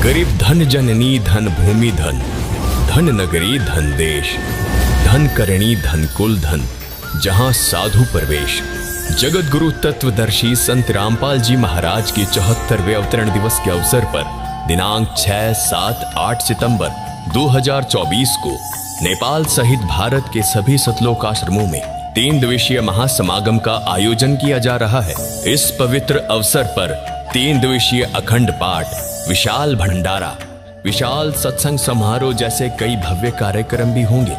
गरीब धन जननी धन भूमि धन, धन नगरी धन देश, धन करणी धन कुल धन, जहां साधु प्रवेश। जगत गुरु तत्वदर्शी संत रामपाल जी महाराज के 74वें अवतरण दिवस के अवसर पर दिनांक 6, 7, 8 सितंबर 2024 को नेपाल सहित भारत के सभी सतलोक आश्रमों में 3 दिवसीय महासमागम का आयोजन किया जा रहा है। इस पवित्र अवसर पर 3 दिवसीय अखंड पाठ, विशाल भंडारा, विशाल सत्संग समारोह जैसे कई भव्य कार्यक्रम भी होंगे,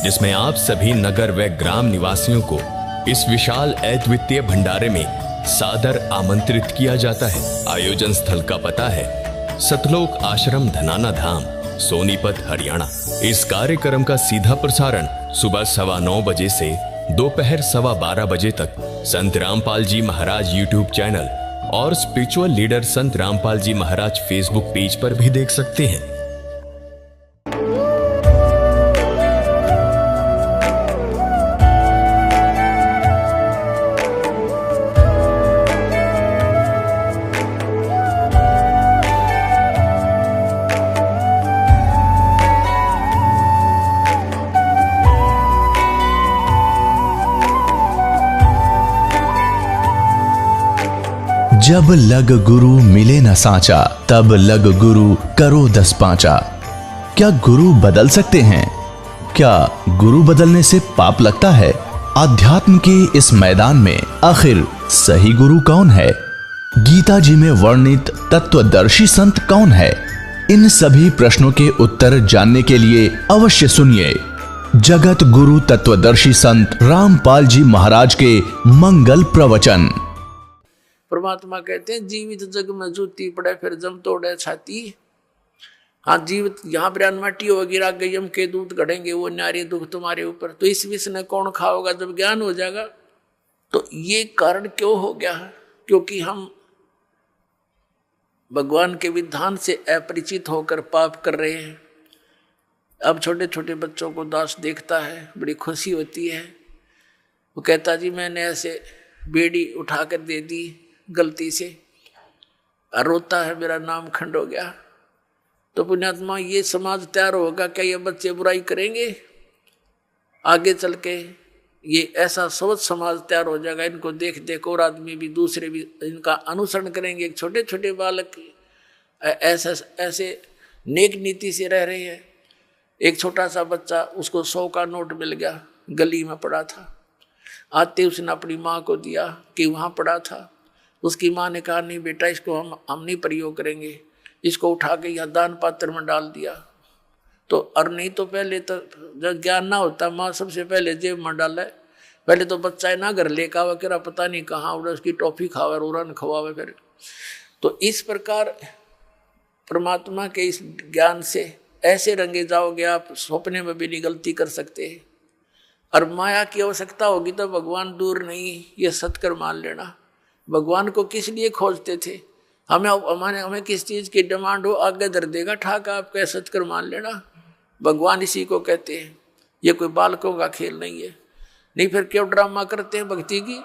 जिसमें आप सभी नगर व ग्राम निवासियों को इस विशाल अद्वितीय भंडारे में सादर आमंत्रित किया जाता है। आयोजन स्थल का पता है सतलोक आश्रम धनाना धाम, सोनीपत, हरियाणा। इस कार्यक्रम का सीधा प्रसारण सुबह 9:15 बजे से दोपहर 12:15 बजे तक संत रामपाल जी महाराज यूट्यूब चैनल और स्पिरिचुअल लीडर संत रामपाल जी महाराज फेसबुक पेज पर भी देख सकते हैं। जब लग गुरु मिले न साचा, तब लग गुरु करो 10 पांचा। क्या गुरु बदल सकते हैं? क्या गुरु बदलने से पाप लगता है? आध्यात्म के इस मैदान में आखिर सही गुरु कौन है? गीता जी में वर्णित तत्वदर्शी संत कौन है? इन सभी प्रश्नों के उत्तर जानने के लिए अवश्य सुनिए जगत गुरु तत्वदर्शी संत रामपाल जी महाराज के मंगल प्रवचन। परमात्मा कहते हैं जीवित जग में जूती पड़े फिर जम तोड़े छाती। हाँ, जीवित यहाँ पर माटी वगैरह गयम के दूध गढ़ेंगे वो नारी दुख तुम्हारे ऊपर, तो इस विष ने कौन खाओगा जब ज्ञान हो जाएगा। तो ये कारण क्यों हो गया है? क्योंकि हम भगवान के विधान से अपरिचित होकर पाप कर रहे हैं। अब छोटे छोटे बच्चों को दास देखता है, बड़ी खुशी होती है। वो कहता जी मैंने ऐसे बेड़ी उठा कर दे दी गलती से, रोता है मेरा नाम खंड हो गया। तो पुण्यात्मा, ये समाज तैयार होगा क्या? ये बच्चे बुराई करेंगे? आगे चल के ये ऐसा सोच समाज तैयार हो जाएगा, इनको देख देख और आदमी भी, दूसरे भी इनका अनुसरण करेंगे। एक छोटे छोटे बालक ऐसे नेक नीति से रह रहे हैं। एक छोटा सा बच्चा, उसको 100 का नोट मिल गया, गली में पड़ा था, आते उसने अपनी माँ को दिया कि वहाँ पड़ा था। उसकी माँ ने कहा नहीं बेटा, इसको हम नहीं प्रयोग करेंगे, इसको उठा के यहाँ दान पात्र में डाल दिया। तो और नहीं तो पहले तो जब ज्ञान ना होता, माँ सबसे पहले जेब में डाले। पहले तो बच्चा है ना घर लेकर आवा करा, पता नहीं कहाँ उड़ा, उसकी टॉफी खावे, रोरन खवावे फिर। तो इस प्रकार परमात्मा के इस ज्ञान से ऐसे रंगे जाओगे आप, सपने में भी नहीं गलती कर सकते। और माया की आवश्यकता होगी तो भगवान दूर नहीं, ये सत्कर मान लेना। भगवान को किस लिए खोजते थे? हमें किस चीज़ की डिमांड हो, आगे धर देगा ठाक, आप कह सत्कर मान लेना। भगवान इसी को कहते हैं। ये कोई बालकों का खेल नहीं है। नहीं फिर क्यों ड्रामा करते हैं भक्ति की?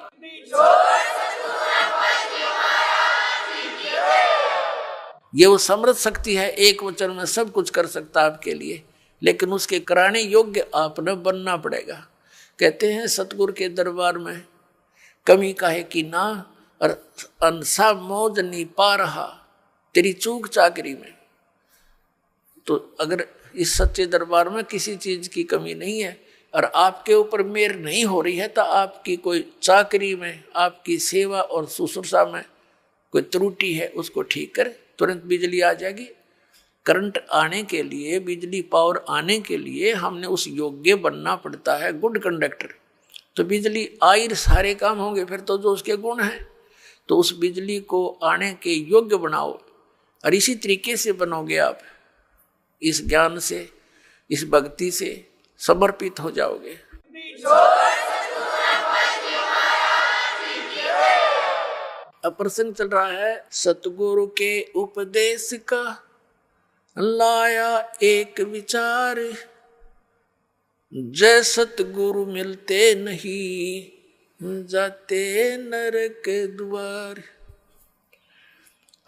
ये वो समृद्ध शक्ति है, एक वचन में सब कुछ कर सकता है आपके लिए, लेकिन उसके कराने योग्य आपने बनना पड़ेगा। कहते हैं सतगुरु के दरबार में कमी काहे की ना, और अंसा मौज नहीं पा रहा तेरी चूक चाकरी में। तो अगर इस सच्चे दरबार में किसी चीज की कमी नहीं है और आपके ऊपर मेहर नहीं हो रही है, तो आपकी कोई चाकरी में, आपकी सेवा और शुश्रूषा में कोई त्रुटि है, उसको ठीक कर, तुरंत बिजली आ जाएगी। करंट आने के लिए, बिजली पावर आने के लिए हमने उस योग्य बनना पड़ता है, गुड कंडक्टर। तो बिजली आई, सारे काम होंगे। फिर तो जो उसके गुण हैं, तो उस बिजली को आने के योग्य बनाओ। और इसी तरीके से बनोगे आप, इस ज्ञान से, इस भक्ति से समर्पित हो जाओगे। अब प्रसंग चल रहा है सतगुरु के उपदेश का, लाया एक विचार, जय सतगुरु मिलते नहीं जाते नरक द्वार।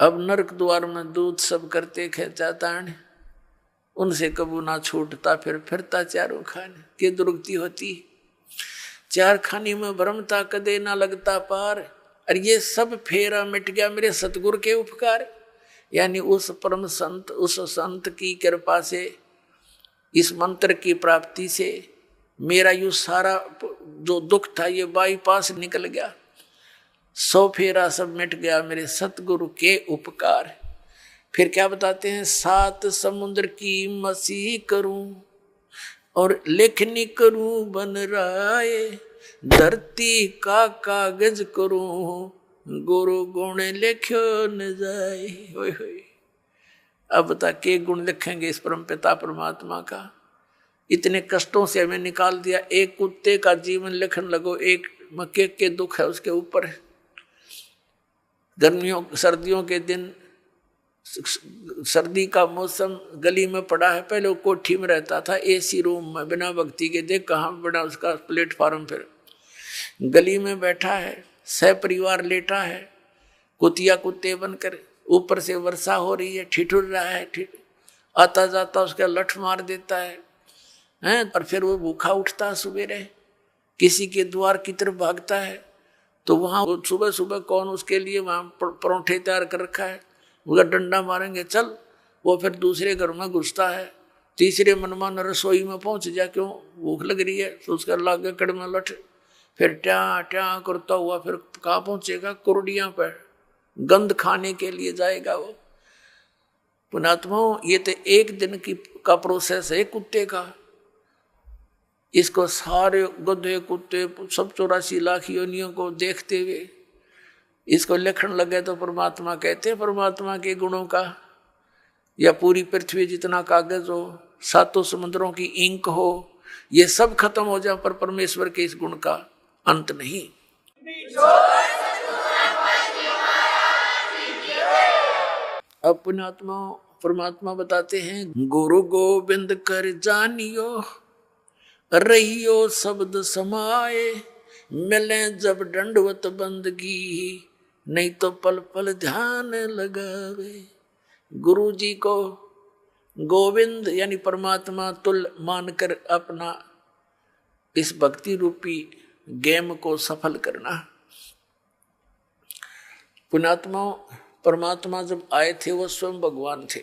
अब नरक द्वार में दूत सब करते खेचा ताण, उनसे कबू ना छूटता, फिर फिरता चारों खाने। के दुर्गति होती, चार खानी में भ्रमता, कदे ना लगता पार। और ये सब फेरा मिट गया मेरे सतगुरु के उपकार, यानी उस परम संत, उस संत की कृपा से, इस मंत्र की प्राप्ति से मेरा यू सारा जो दुख था ये बाईपास निकल गया। 100 फेरा सब मिट गया मेरे सतगुरु के उपकार। फिर क्या बताते हैं, 7 समुद्र की मसीह करूं और लेखनी करूं बन राय, धरती का कागज करूं गुरु गुण लिख्यो न जाए। होय होय, अब बता के गुण लिखेंगे इस परम पिता परमात्मा का। इतने कष्टों से हमें निकाल दिया, एक कुत्ते का जीवन लिखने लगो, एक मक्के के दुख है उसके ऊपर। गर्मियों सर्दियों के दिन, सर्दी का मौसम, गली में पड़ा है, पहले वो कोठी में रहता था एसी रूम में बिना बत्ती के, देख कहाँ बना उसका प्लेटफार्म, फिर गली में बैठा है, सहपरिवार लेटा है, कुतिया कुत्ते बनकर, ऊपर से वर्षा हो रही है, ठिठुर रहा है, आता जाता उसका लठ मार देता है, और फिर वो भूखा उठता है सवेरे, किसी के द्वार की तरफ भागता है, तो वहाँ सुबह सुबह कौन उसके लिए वहाँ परोठे तैयार कर रखा है, उसका डंडा मारेंगे चल, वो फिर दूसरे घर में घुसता है, तीसरे मनमान रसोई में पहुँच जा, क्यों भूख लग रही है, तो उसका लागे कड़ में लठ, फिर ट्या ट्या करता हुआ फिर कहाँ पहुँचेगा, कुरडियाँ पर गंध खाने के लिए जाएगा वो। पुणात्माओं, ये तो एक दिन का प्रोसेस है कुत्ते का। इसको सारे गधे कुत्ते सब 84 लाख योनियों को देखते हुए इसको लिखने लगे तो परमात्मा कहते हैं, परमात्मा के गुणों का या पूरी पृथ्वी जितना कागज हो, 7 समुद्रों की इंक हो, ये सब खत्म हो जाए पर परमेश्वर के इस गुण का अंत नहीं। अब पुण्यात्मा परमात्मा बताते हैं, गुरु गोविंद कर जानियो रहियो शब्द समाए, मिले जब दंडवत बंदगी नहीं तो पल पल ध्यान लगावे। गुरु जी को गोविंद यानी परमात्मा तुल्य मानकर अपना इस भक्ति रूपी गेम को सफल करना। पुण्यात्मा परमात्मा जब आए थे वो स्वयं भगवान थे,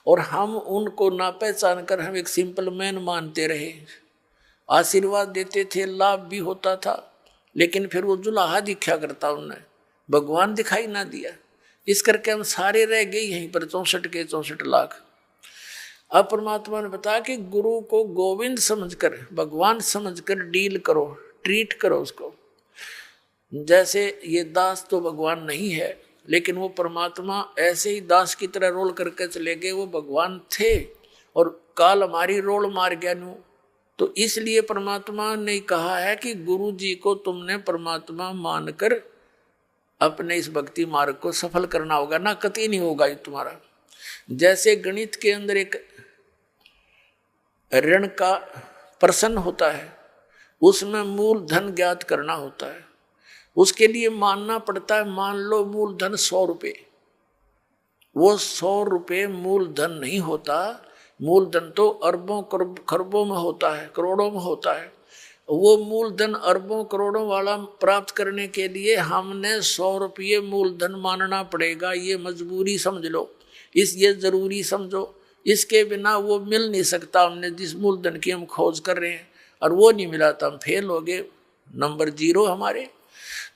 और हम उनको ना पहचान कर हम एक सिंपल मैन मानते रहे। आशीर्वाद देते थे, लाभ भी होता था, लेकिन फिर वो जुलाहा दिखा करता, उन्हें भगवान दिखाई ना दिया। इस करके हम सारे रह गए यहीं पर 64 के 64 लाख। अब परमात्मा ने बताया कि गुरु को गोविंद समझकर, भगवान समझकर डील करो, ट्रीट करो उसको। जैसे ये दास तो भगवान नहीं है, लेकिन वो परमात्मा ऐसे ही दास की तरह रोल करके चले गए, वो भगवान थे और काल हमारी रोल मार गया नू। तो इसलिए परमात्मा ने कहा है कि गुरु जी को तुमने परमात्मा मानकर अपने इस भक्ति मार्ग को सफल करना होगा, ना कतई नहीं होगा ये तुम्हारा। जैसे गणित के अंदर एक ऋण का प्रश्न होता है, उसमें मूल धन ज्ञात करना होता है, उसके लिए मानना पड़ता है, मान लो मूल धन 100 रुपये, वो 100 रुपये मूल धन नहीं होता, मूल धन तो अरबों खरबों में होता है, करोड़ों में होता है। वो मूल धन अरबों करोड़ों वाला प्राप्त करने के लिए हमने 100 रुपये मूल धन मानना पड़ेगा, ये मजबूरी समझ लो, ये जरूरी समझो, इसके बिना वो मिल नहीं सकता। हमने जिस मूल धन की हम खोज कर रहे हैं और वो नहीं मिला तो हम फेल हो गए, नंबर 0 हमारे।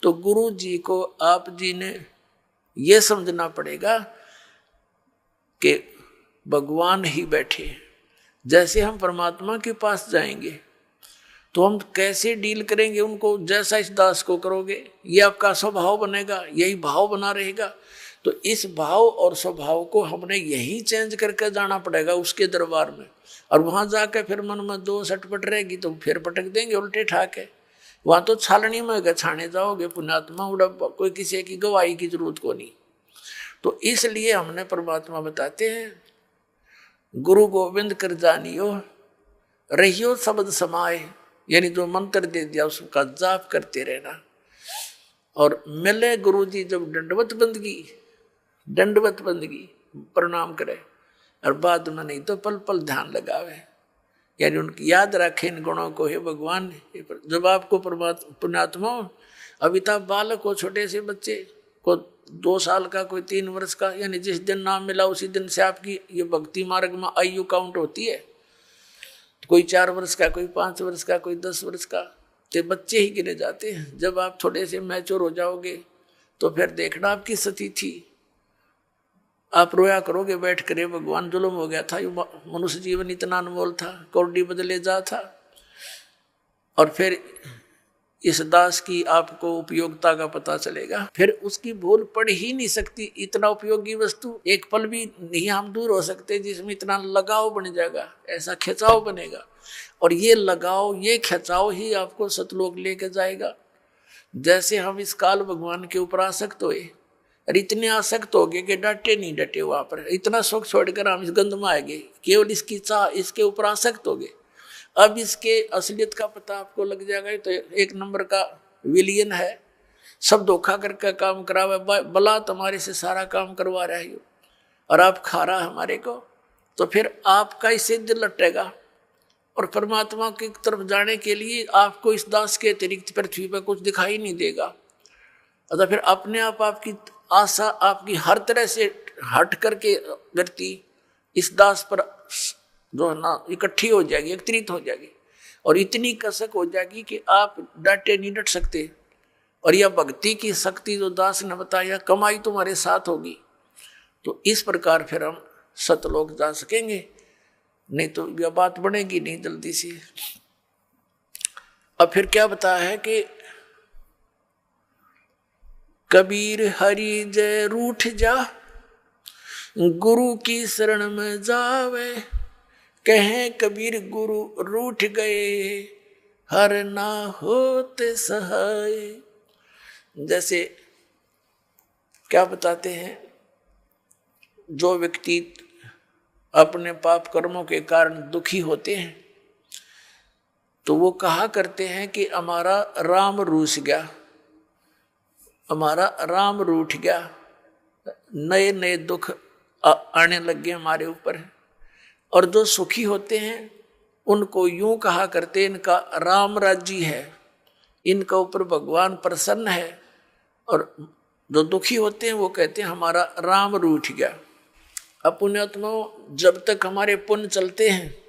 तो गुरु जी को आप जी ने ये समझना पड़ेगा कि भगवान ही बैठे। जैसे हम परमात्मा के पास जाएंगे तो हम कैसे डील करेंगे उनको, जैसा इस दास को करोगे ये आपका स्वभाव बनेगा, यही भाव बना रहेगा। तो इस भाव और स्वभाव को हमने यहीं चेंज करके जाना पड़ेगा उसके दरबार में, और वहां जाकर फिर मन में 2 सटपट रहेगी तो फिर पटक देंगे उल्टे ठाके। वहां तो छालनी में गछाने जाओगे पुण्यात्मा, उड़ा कोई किसी की गवाही की जरूरत को नहीं। तो इसलिए हमने परमात्मा बताते हैं, गुरु गोविंद कर जानियो रहियो शब्द समाए, यानी जो मंत्र दे दिया उसका जाप करते रहना। और मिले गुरु जी जब दंडवत बंदगी, दंडवत बंदगी, प्रणाम करे, और बाद में नहीं तो पल पल ध्यान लगावे, यानी उनकी याद रखे इन गुणों को। हे भगवान, जब आपको पुण्यात्मा, अभी तक बालक हो, छोटे से बच्चे को 2 साल का, कोई 3 वर्ष का, यानी जिस दिन नाम मिला उसी दिन से आपकी ये भक्ति मार्ग में आयु काउंट होती है। कोई 4 वर्ष का, कोई 5 वर्ष का, कोई 10 वर्ष का, तो बच्चे ही गिने जाते हैं। जब आप थोड़े से मैच्योर हो जाओगे तो फिर देखना आपकी स्थिति थी, आप रोया करोगे बैठ कर, भगवान जुल्म हो गया था, मनुष्य जीवन इतना अनमोल था, कौड़ी बदले जा था। और फिर इस दास की आपको उपयोगिता का पता चलेगा, फिर उसकी भूल पड़ ही नहीं सकती। इतना उपयोगी वस्तु एक पल भी नहीं हम दूर हो सकते जिसमें इतना लगाव बन जाएगा, ऐसा खिंचाव बनेगा। और ये लगाव, ये खिंचाव ही आपको सतलोक लेके जाएगा। जैसे हम इस काल भगवान के ऊपर आसक्त हुए, और इतने आसक्त हो गए कि डटे नहीं डटे वहां पर, इतना सुख छोड़कर हम इस गंध में आ गए, केवल इसकी चाह, इसके ऊपर आसक्त हो गए। अब इसके असलियत का पता आपको लग जाएगा। तो 1 नंबर का विलियन है, सब धोखा करके काम करावे, बला तुम्हारे से सारा काम करवा रहा है और आप खा रहा हमारे को, तो फिर आपका इससे दिल लटेगा। और परमात्मा की तरफ जाने के लिए आपको इस दास के अतिरिक्त पृथ्वी पर कुछ दिखाई नहीं देगा। अतः फिर अपने आप आपकी आशा, आपकी हर तरह से हट करके व्यक्ति इस दास पर जो है ना इकट्ठी हो जाएगी, एकत्रित हो जाएगी, और इतनी कसक हो जाएगी कि आप डांटे नहीं डट सकते। और यह भक्ति की शक्ति जो दास ने बताया, कमाई तुम्हारे साथ होगी। तो इस प्रकार फिर हम सतलोक जा सकेंगे, नहीं तो यह बात बनेगी नहीं जल्दी से। अब फिर क्या बताया है कि कबीर हरि जय रूठ जा, गुरु की शरण में जावे, कहें कबीर गुरु रूठ गए, हर ना होते सहाय। जैसे क्या बताते हैं, जो व्यक्ति अपने पाप कर्मों के कारण दुखी होते हैं तो वो कहा करते हैं कि हमारा राम रूठ गया, हमारा राम रूठ गया, नए नए दुख आने लग गए हमारे ऊपर। और जो सुखी होते हैं उनको यूं कहा करते, इनका राम राज्य है, इनका ऊपर भगवान प्रसन्न है। और जो दुखी होते हैं वो कहते हैं हमारा राम रूठ गया। अब पुण्यात्मा, जब तक हमारे पुण्य चलते हैं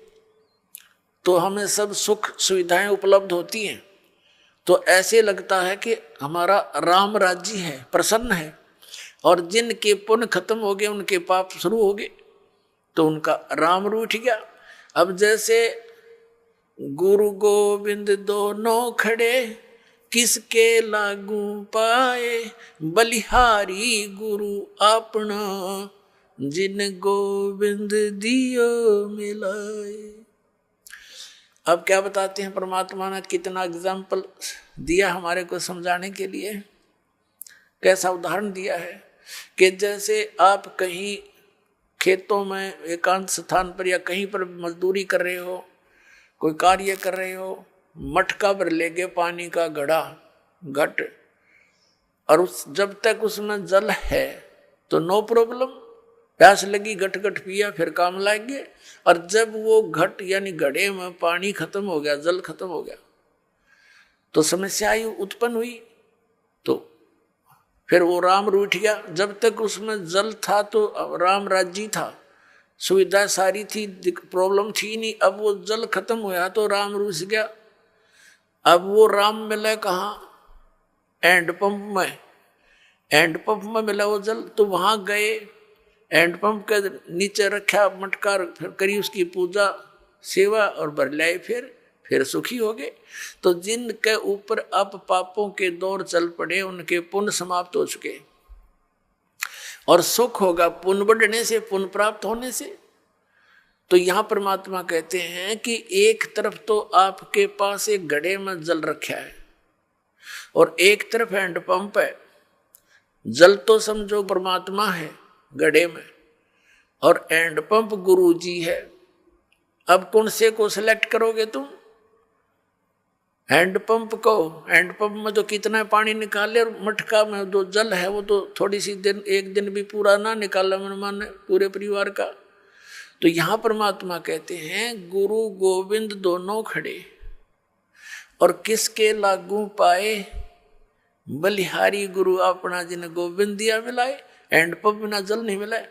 तो हमें सब सुख सुविधाएं उपलब्ध होती हैं, तो ऐसे लगता है कि हमारा राम राज्य है, प्रसन्न है। और जिनके पुण्य खत्म हो गए, उनके पाप शुरू हो गए, तो उनका राम रूठ गया। अब जैसे गुरु गोविंद दोनों खड़े, किसके लागू पाए, बलिहारी गुरु अपना, जिन गोविंद दियो मिलाए। अब क्या बताते हैं, परमात्मा ने कितना एग्जाम्पल दिया हमारे को समझाने के लिए, कैसा उदाहरण दिया है कि जैसे आप कहीं खेतों में एकांत स्थान पर या कहीं पर मजदूरी कर रहे हो, कोई कार्य कर रहे हो, मटका भर ले गए पानी का घट, और जब तक उसमें जल है तो नो प्रॉब्लम, प्यास लगी घट पिया, फिर काम लग गए। और जब वो घट यानी घड़े में पानी खत्म हो गया, जल खत्म हो गया, तो समस्या उत्पन्न हुई। तो फिर वो राम रूठ गया। जब तक उसमें जल था तो राम राज्य था, सुविधा सारी थी, प्रॉब्लम थी नहीं। अब वो जल खत्म हुआ तो राम रूठ गया। अब वो राम मिला कहाँ, हैंडपंप में, हैंडपंप में मिला वो जल, तो वहां गए, हैंडपंप के नीचे रखा मटका, फिर करी उसकी पूजा सेवा और भर लाए, फिर सुखी हो गए। तो जिनके ऊपर अब पापों के दौर चल पड़े, उनके पुण्य समाप्त हो चुके, और सुख होगा पुण्य बढ़ने से, पुण्य प्राप्त होने से। तो यहां परमात्मा कहते हैं कि एक तरफ तो आपके पास एक घड़े में जल रखा है और एक तरफ हैंडपंप है। जल तो समझो परमात्मा है घड़े में, और हैंडपंप गुरु जी है। अब कौन से को सिलेक्ट करोगे तुम? हैंडपंप में तो कितना पानी निकाले, और मटका में जो जल है वो तो थोड़ी सी दिन, एक दिन भी पूरा ना निकाला मन माने पूरे परिवार का। तो यहाँ परमात्मा कहते हैं गुरु गोविंद दोनों खड़े, और किसके लागू पाए, बलिहारी गुरु अपना जिन गोविंद दिया मिलाए। हैंडपंप बिना जल नहीं मिलाए।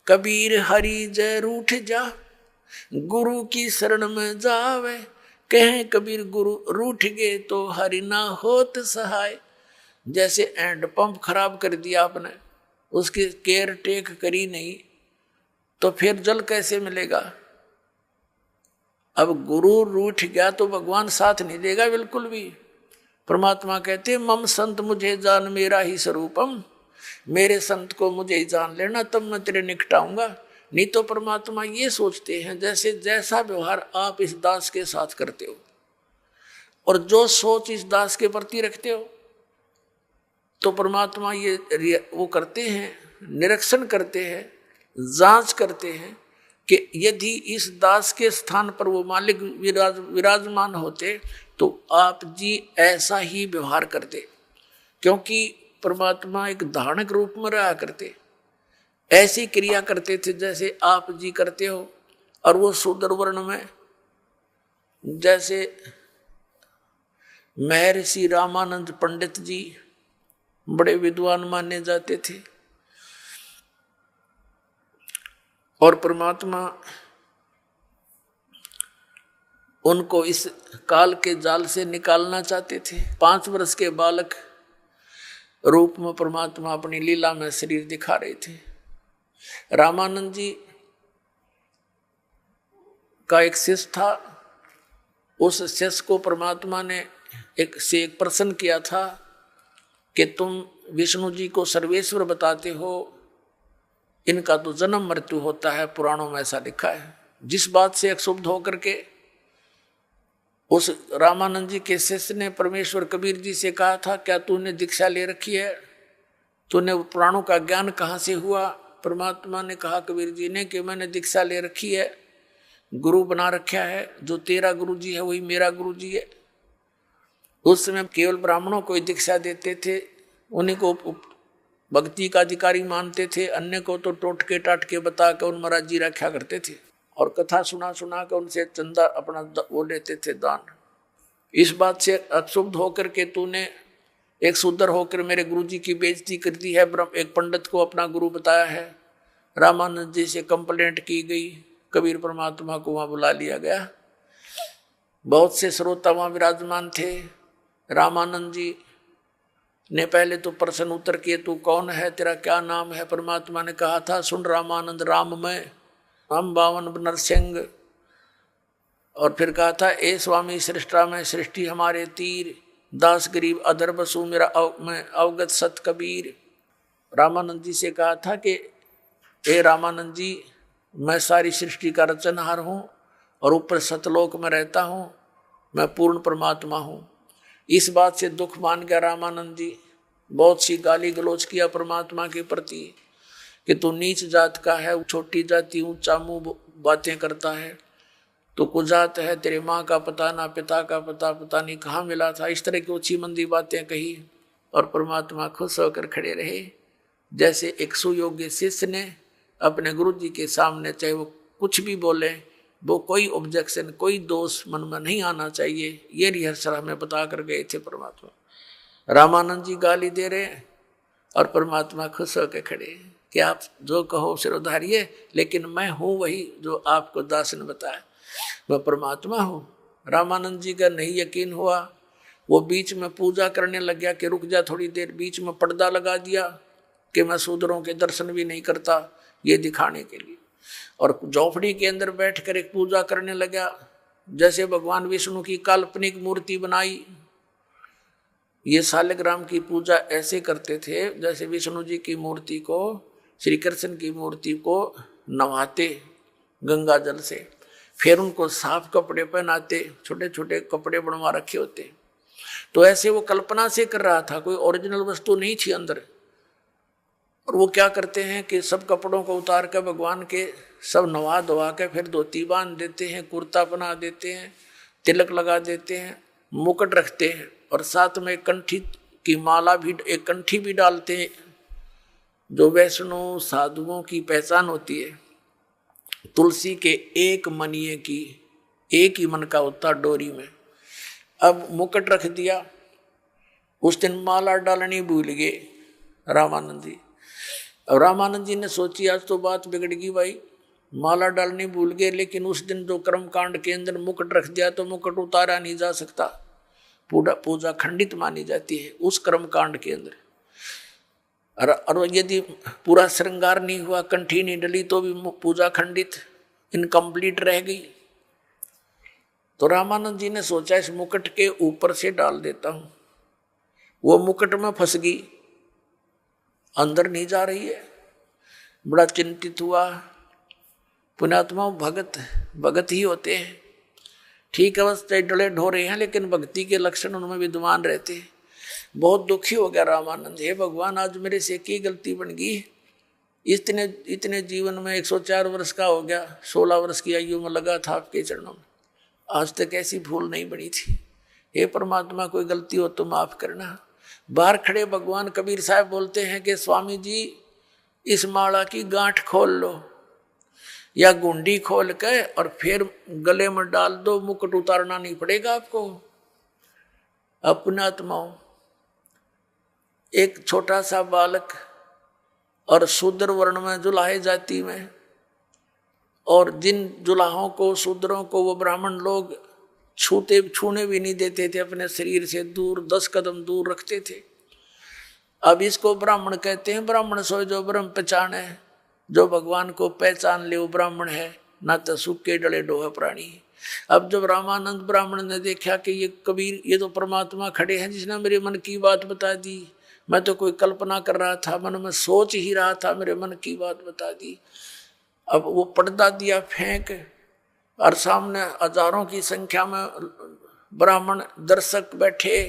कबीर हरि जय रूठ जा, गुरु की शरण में जावे, कहें कबीर गुरु रूठ गए तो हरि ना होत सहाय। जैसे हैंडपंप खराब कर दिया आपने, उसकी केयर टेक करी नहीं, तो फिर जल कैसे मिलेगा। अब गुरु रूठ गया तो भगवान साथ नहीं देगा बिल्कुल भी। परमात्मा कहते मम संत मुझे जान मेरा ही स्वरूपम, मेरे संत को मुझे ही जान लेना तब मैं तेरे निकट आऊंगा। नहीं तो परमात्मा ये सोचते हैं जैसे जैसा व्यवहार आप इस दास के साथ करते हो और जो सोच इस दास के प्रति रखते हो, तो परमात्मा ये वो करते हैं, निरीक्षण करते हैं, जांच करते हैं कि यदि इस दास के स्थान पर वो मालिक विराजमान होते तो आप जी ऐसा ही व्यवहार करते, क्योंकि परमात्मा एक धारणक रूप में रहा करते, ऐसी क्रिया करते थे जैसे आप जी करते हो। और वो शूद्र वर्ण में जैसे महर्षि रामानंद पंडित जी बड़े विद्वान माने जाते थे, और परमात्मा उनको इस काल के जाल से निकालना चाहते थे। 5 वर्ष के बालक रूप में परमात्मा अपनी लीला में शरीर दिखा रहे थे। रामानंद जी का एक शिष्य था, उस शिष्य को परमात्मा ने एक प्रश्न किया था कि तुम विष्णु जी को सर्वेश्वर बताते हो, इनका तो जन्म मृत्यु होता है, पुराणों में ऐसा लिखा है। जिस बात से क्षुब्ध होकर के उस रामानंद जी के शिष्य ने परमेश्वर कबीर जी से कहा था, क्या तूने दीक्षा ले रखी है, तूने पुराणों का ज्ञान कहाँ से हुआ। परमात्मा ने कहा कबीर जी ने कि मैंने दीक्षा ले रखी है, गुरु बना रखा है, जो तेरा गुरु जी है वही मेरा गुरु जी है। उस समय केवल ब्राह्मणों को दीक्षा देते थे, उन्हीं को भक्ति का अधिकारी मानते थे, अन्य को तो टोटके टाटके बता कर उन महाराज जी रखा करते थे, और कथा सुना सुना कर उनसे चंदा अपना वो लेते थे दान। इस बात से अक्षुब्ध होकर के तूने एक शूद्र होकर मेरे गुरु जी की बेइज्जती कर दी है, एक पंडित को अपना गुरु बताया है। रामानंद जी से कंप्लेंट की गई, कबीर परमात्मा को वहाँ बुला लिया गया। बहुत से श्रोता वहाँ विराजमान थे। रामानंद जी ने पहले तो प्रश्न उत्तर किए, तू कौन है, तेरा क्या नाम है। परमात्मा ने कहा था, सुन रामानंद राम में हम बावन नरसिंह। और फिर कहा था, ए स्वामी सृष्टा में सृष्टि हमारे तीर, दास गरीब अधर बसु मेरा मैं अवगत सत कबीर। रामानंद जी से कहा था कि ए रामानंद जी, मैं सारी सृष्टि का रचनहार हूँ और ऊपर सतलोक में रहता हूँ, मैं पूर्ण परमात्मा हूँ। इस बात से दुख मान गया रामानंद जी, बहुत सी गाली गलोच किया परमात्मा के प्रति कि तू नीच जात का है, छोटी जाति ऊंचा मुंह बातें करता है, तो कुजात है, तेरे माँ का पता ना पिता का पता नहीं कहाँ मिला था। इस तरह की ऊंची मंदी बातें कही, और परमात्मा खुश होकर खड़े रहे। जैसे एक सुयोग्य शिष्य ने अपने गुरु जी के सामने, चाहे वो कुछ भी बोले, वो कोई ऑब्जेक्शन, कोई दोष मन में नहीं आना चाहिए, ये रिहर्सल हमें बता कर गए थे परमात्मा। रामानंद जी गाली दे रहे हैं और परमात्मा खुश होकर खड़े कि आप जो कहो सिर उधारिए, लेकिन मैं हूँ वही जो आपको दास ने बताया, मैं परमात्मा हूँ। रामानंद जी का नहीं यकीन हुआ, वो बीच में पूजा करने लग गया कि रुक जा थोड़ी देर। बीच में पर्दा लगा दिया कि मैं शूद्रों के दर्शन भी नहीं करता, ये दिखाने के लिए। और झोपड़ी के अंदर बैठकर एक पूजा करने लगा, जैसे भगवान विष्णु की काल्पनिक मूर्ति बनाई। ये शालिग्राम की पूजा ऐसे करते थे जैसे विष्णु जी की मूर्ति को, श्री कृष्ण की मूर्ति को नवाते गंगा जल से, फिर उनको साफ कपड़े पहनाते, छोटे छोटे कपड़े बनवा रखे होते। तो ऐसे वो कल्पना से कर रहा था, कोई ओरिजिनल वस्तु नहीं थी अंदर। और वो क्या करते हैं कि सब कपड़ों को उतार कर भगवान के सब नवा धोवा के फिर धोती बांध देते हैं, कुर्ता बना देते हैं, तिलक लगा देते हैं, मुकुट रखते हैं और साथ में कंठी की माला भी, एक कंठी भी डालते हैं, जो वैष्णव साधुओं की पहचान होती है। तुलसी के एक मनिये की एक ही मन का होता डोरी में। अब मुकुट रख दिया, उस दिन माला डालनी भूल गए रामानंद जी। अब रामानंद जी ने सोची आज तो बात बिगड़ गई भाई, माला डालनी भूल गए, लेकिन उस दिन जो कर्मकांड के अंदर मुकुट रख दिया तो मुकुट उतारा नहीं जा सकता, पूजा खंडित मानी जाती है उस कर्मकांड के अंदर। और यदि पूरा श्रृंगार नहीं हुआ, कंठी नहीं डली, तो भी पूजा खंडित, इनकम्प्लीट रह गई। तो रामानंद जी ने सोचा इस मुकुट के ऊपर से डाल देता हूं। वो मुकुट में फंस गई, अंदर नहीं जा रही है। बड़ा चिंतित हुआ। पुण्यात्मा भगत ही होते हैं, ठीक अवस्था डले ढोरे हैं, लेकिन भक्ति के लक्षण उनमें विद्यमान रहते हैं। बहुत दुखी हो गया रामानंद, हे भगवान आज मेरे से की गलती बन गई। इतने जीवन में 104 वर्ष का हो गया, 16 वर्ष की आयु में लगा था आपके चरणों में, आज तक ऐसी भूल नहीं बनी थी। हे परमात्मा कोई गलती हो तो माफ करना। बाहर खड़े भगवान कबीर साहब बोलते हैं कि स्वामी जी इस माला की गांठ खोल लो या गुंडी खोल के और फिर गले में डाल दो, मुकुट उतारना नहीं पड़ेगा आपको। अपना आत्माओं, एक छोटा सा बालक और शूद्र वर्ण में जुलाहे जाति में, और जिन जुलाहों को शूद्रों को वो ब्राह्मण लोग छूने भी नहीं देते थे, अपने शरीर से दूर 10 कदम दूर रखते थे। अब इसको ब्राह्मण कहते हैं। ब्राह्मण सो जो ब्रह्म पहचान है, जो भगवान को पहचान ले वो ब्राह्मण है, ना तो सूखे डले डोहे प्राणी। अब जब रामानंद ब्राह्मण ने देखा कि ये कबीर, ये तो परमात्मा खड़े हैं जिसने मेरे मन की बात बता दी, मैं तो कोई कल्पना कर रहा था, मन में सोच ही रहा था, मेरे मन की बात बता दी। अब वो पर्दा दिया फेंक, और सामने हजारों की संख्या में ब्राह्मण दर्शक बैठे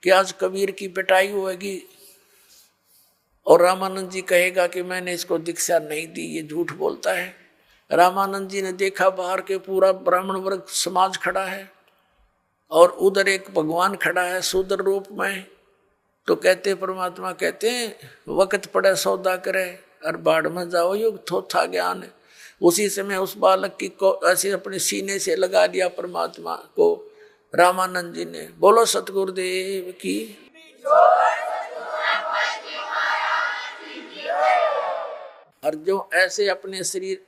कि आज कबीर की पिटाई होगी और रामानंद जी कहेगा कि मैंने इसको दीक्षा नहीं दी, ये झूठ बोलता है। रामानंद जी ने देखा बाहर के पूरा ब्राह्मण वर्ग समाज खड़ा है और उधर एक भगवान खड़ा है शूद्र रूप में, तो कहते परमात्मा कहते हैं वक्त पड़े सौदा करे और बाढ़ में जाओ युग थोथा ज्ञान। उसी समय उस बालक की को ऐसे अपने सीने से लगा लिया परमात्मा को रामानंद जी ने। बोलो सतगुरुदेव की। और जो ऐसे अपने शरीर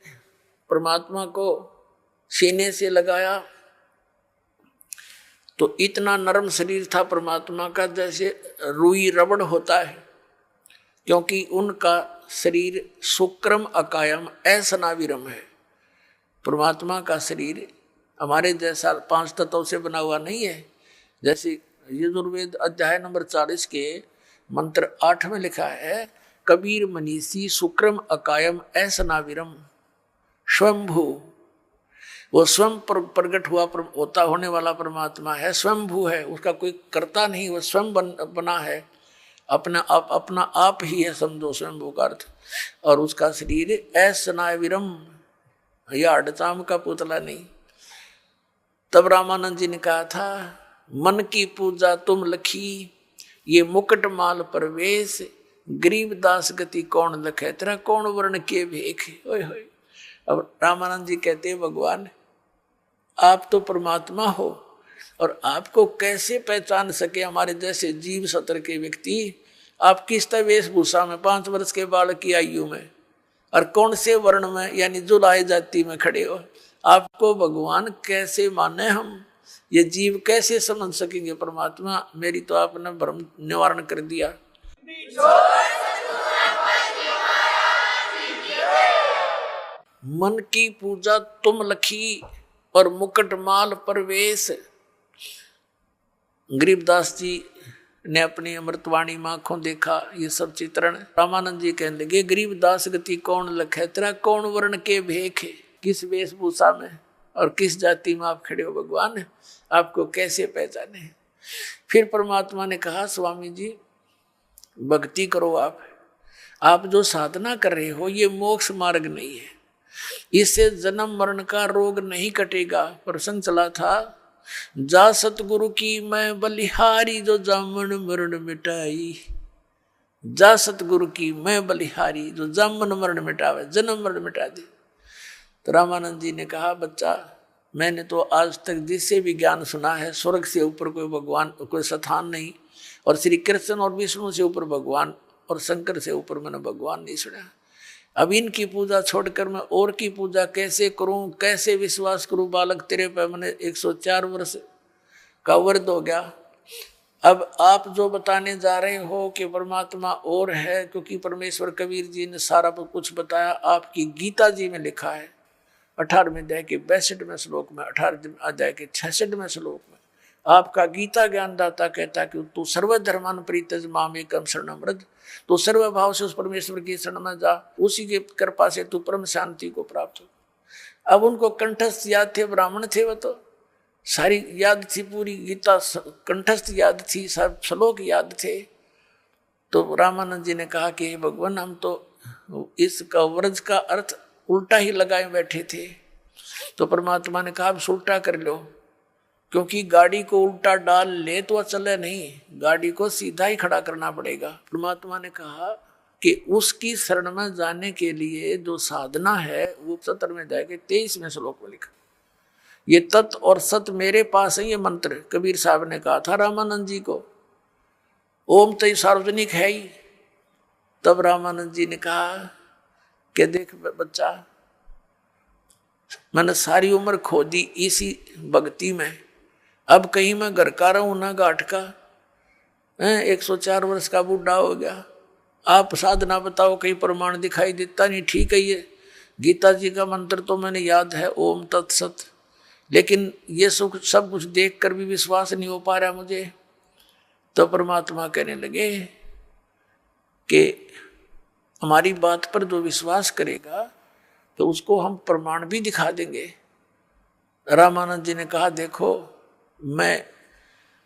परमात्मा को सीने से लगाया तो इतना नरम शरीर था परमात्मा का जैसे रुई रबड़ होता है, क्योंकि उनका शरीर शुक्रम अकायम असनाविरम है। परमात्मा का शरीर हमारे जैसा 5 तत्वों से बना हुआ नहीं है। जैसे यजुर्वेद अध्याय नंबर 40 के मंत्र 8 में लिखा है, कबीर मनीषी शुक्रम अकायम असनाविरम स्वयंभू। वो स्वयं प्रकट हुआ होता होने वाला परमात्मा है, स्वयंभू है, उसका कोई कर्ता नहीं, वो स्वयं बना है, अपना आप ही है, समझो स्वयंभू का अर्थ। और उसका शरीर असनाविरम, या अडचाम का पुतला नहीं। तब रामानंद जी ने कहा था, मन की पूजा तुम लखी, ये मुकुट माल परवेश, गरीब दास गति कौन लखे, तेरा कौन वर्ण के भेख। ओए होए। अब रामानंद जी कहते हैं भगवान आप तो परमात्मा हो और आपको कैसे पहचान सके हमारे जैसे जीव सत्र के व्यक्ति। आप किस तरह वेशभूषा में 5 वर्ष के बालक की आयु में और कौन से वर्ण में यानी जुलाहे जाति में खड़े हो, आपको भगवान कैसे माने हम, ये जीव कैसे समझ सकेंगे परमात्मा। मेरी तो आपने भ्रम निवारण कर दिया। मन की पूजा तुम लखी और मुकुट माल परवेश। गरीबदास जी ने अपनी अमृतवाणी में आंखों देखा ये सब चित्रण। रामानंद जी कहने लगे, गरीबदास गति कौन लखे, तेरा कौन वर्ण के भेख है, किस वेशभूषा में और किस जाति में आप खड़े हो भगवान, आपको कैसे पहचाने। फिर परमात्मा ने कहा, स्वामी जी भक्ति करो, आप जो साधना कर रहे हो ये मोक्ष मार्ग नहीं है, इससे जन्म मरण का रोग नहीं कटेगा। प्रसंग चला था जा सतगुरु की मैं बलिहारी जो जामन मरण मिटाई। जा सतगुरु की मैं बलिहारी जो जामन मरण मिटावे, जन्म मरण मिटा दे। तो रामानंद जी ने कहा, बच्चा मैंने तो आज तक जिससे भी ज्ञान सुना है, स्वर्ग से ऊपर कोई भगवान कोई स्थान नहीं, और श्री कृष्ण और विष्णु से ऊपर भगवान और शंकर से ऊपर मैंने भगवान नहीं सुना। अब इनकी पूजा छोड़कर मैं और की पूजा कैसे करूं, कैसे विश्वास करूं? बालक तेरे पे मैंने 104 वर्ष का वर्द हो गया। अब आप जो बताने जा रहे हो कि परमात्मा और है, क्योंकि परमेश्वर कबीर जी ने सारा कुछ बताया, आपकी गीता जी में लिखा है 18वें अध्याय के 62वें श्लोक में, 18वें अध्याय के 66वें श्लोक में आपका गीता ज्ञानदाता कहता है कि तू सर्वधर्मान परित्यज माम एकम शरणम व्रज, तो सर्व भाव से उस परमेश्वर की शरण में जा, उसी के कृपा से तू परम शांति को प्राप्त हो। अब उनको कंठस्थ याद थे, ब्राह्मण थे, वो तो सारी याद थी, पूरी गीता कंठस्थ याद थी, सब श्लोक याद थे। तो रामानंद जी ने कहा कि हे भगवान, हम तो इसका व्रज का अर्थ उल्टा ही लगाए बैठे थे। तो परमात्मा ने कहा, अब उल्टा कर लो, क्योंकि गाड़ी को उल्टा डाल ले तो चले नहीं, गाड़ी को सीधा ही खड़ा करना पड़ेगा। परमात्मा ने कहा कि उसकी शरण में जाने के लिए जो साधना है वो 17वें अध्याय के 23वें श्लोक में लिखा। ये तत् और सत मेरे पास है, ये मंत्र कबीर साहब ने कहा था रामानंद जी को। ओम तो सार्वजनिक है ही। तब रामानंद जी ने कहा कि देख बच्चा, मैंने सारी उम्र खो दी इसी भक्ति में, अब कहीं मैं घर का रहूं ना घाट का। 104 वर्ष का बूढ़ा हो गया, आप साधना बताओ, कहीं प्रमाण दिखाई देता नहीं। ठीक है, ये गीता जी का मंत्र तो मैंने याद है, ओम तत्सत, लेकिन ये सब कुछ देख कर भी विश्वास नहीं हो पा रहा मुझे। तो परमात्मा कहने लगे कि हमारी बात पर जो विश्वास करेगा तो उसको हम प्रमाण भी दिखा देंगे। रामानंद जी ने कहा, देखो मैं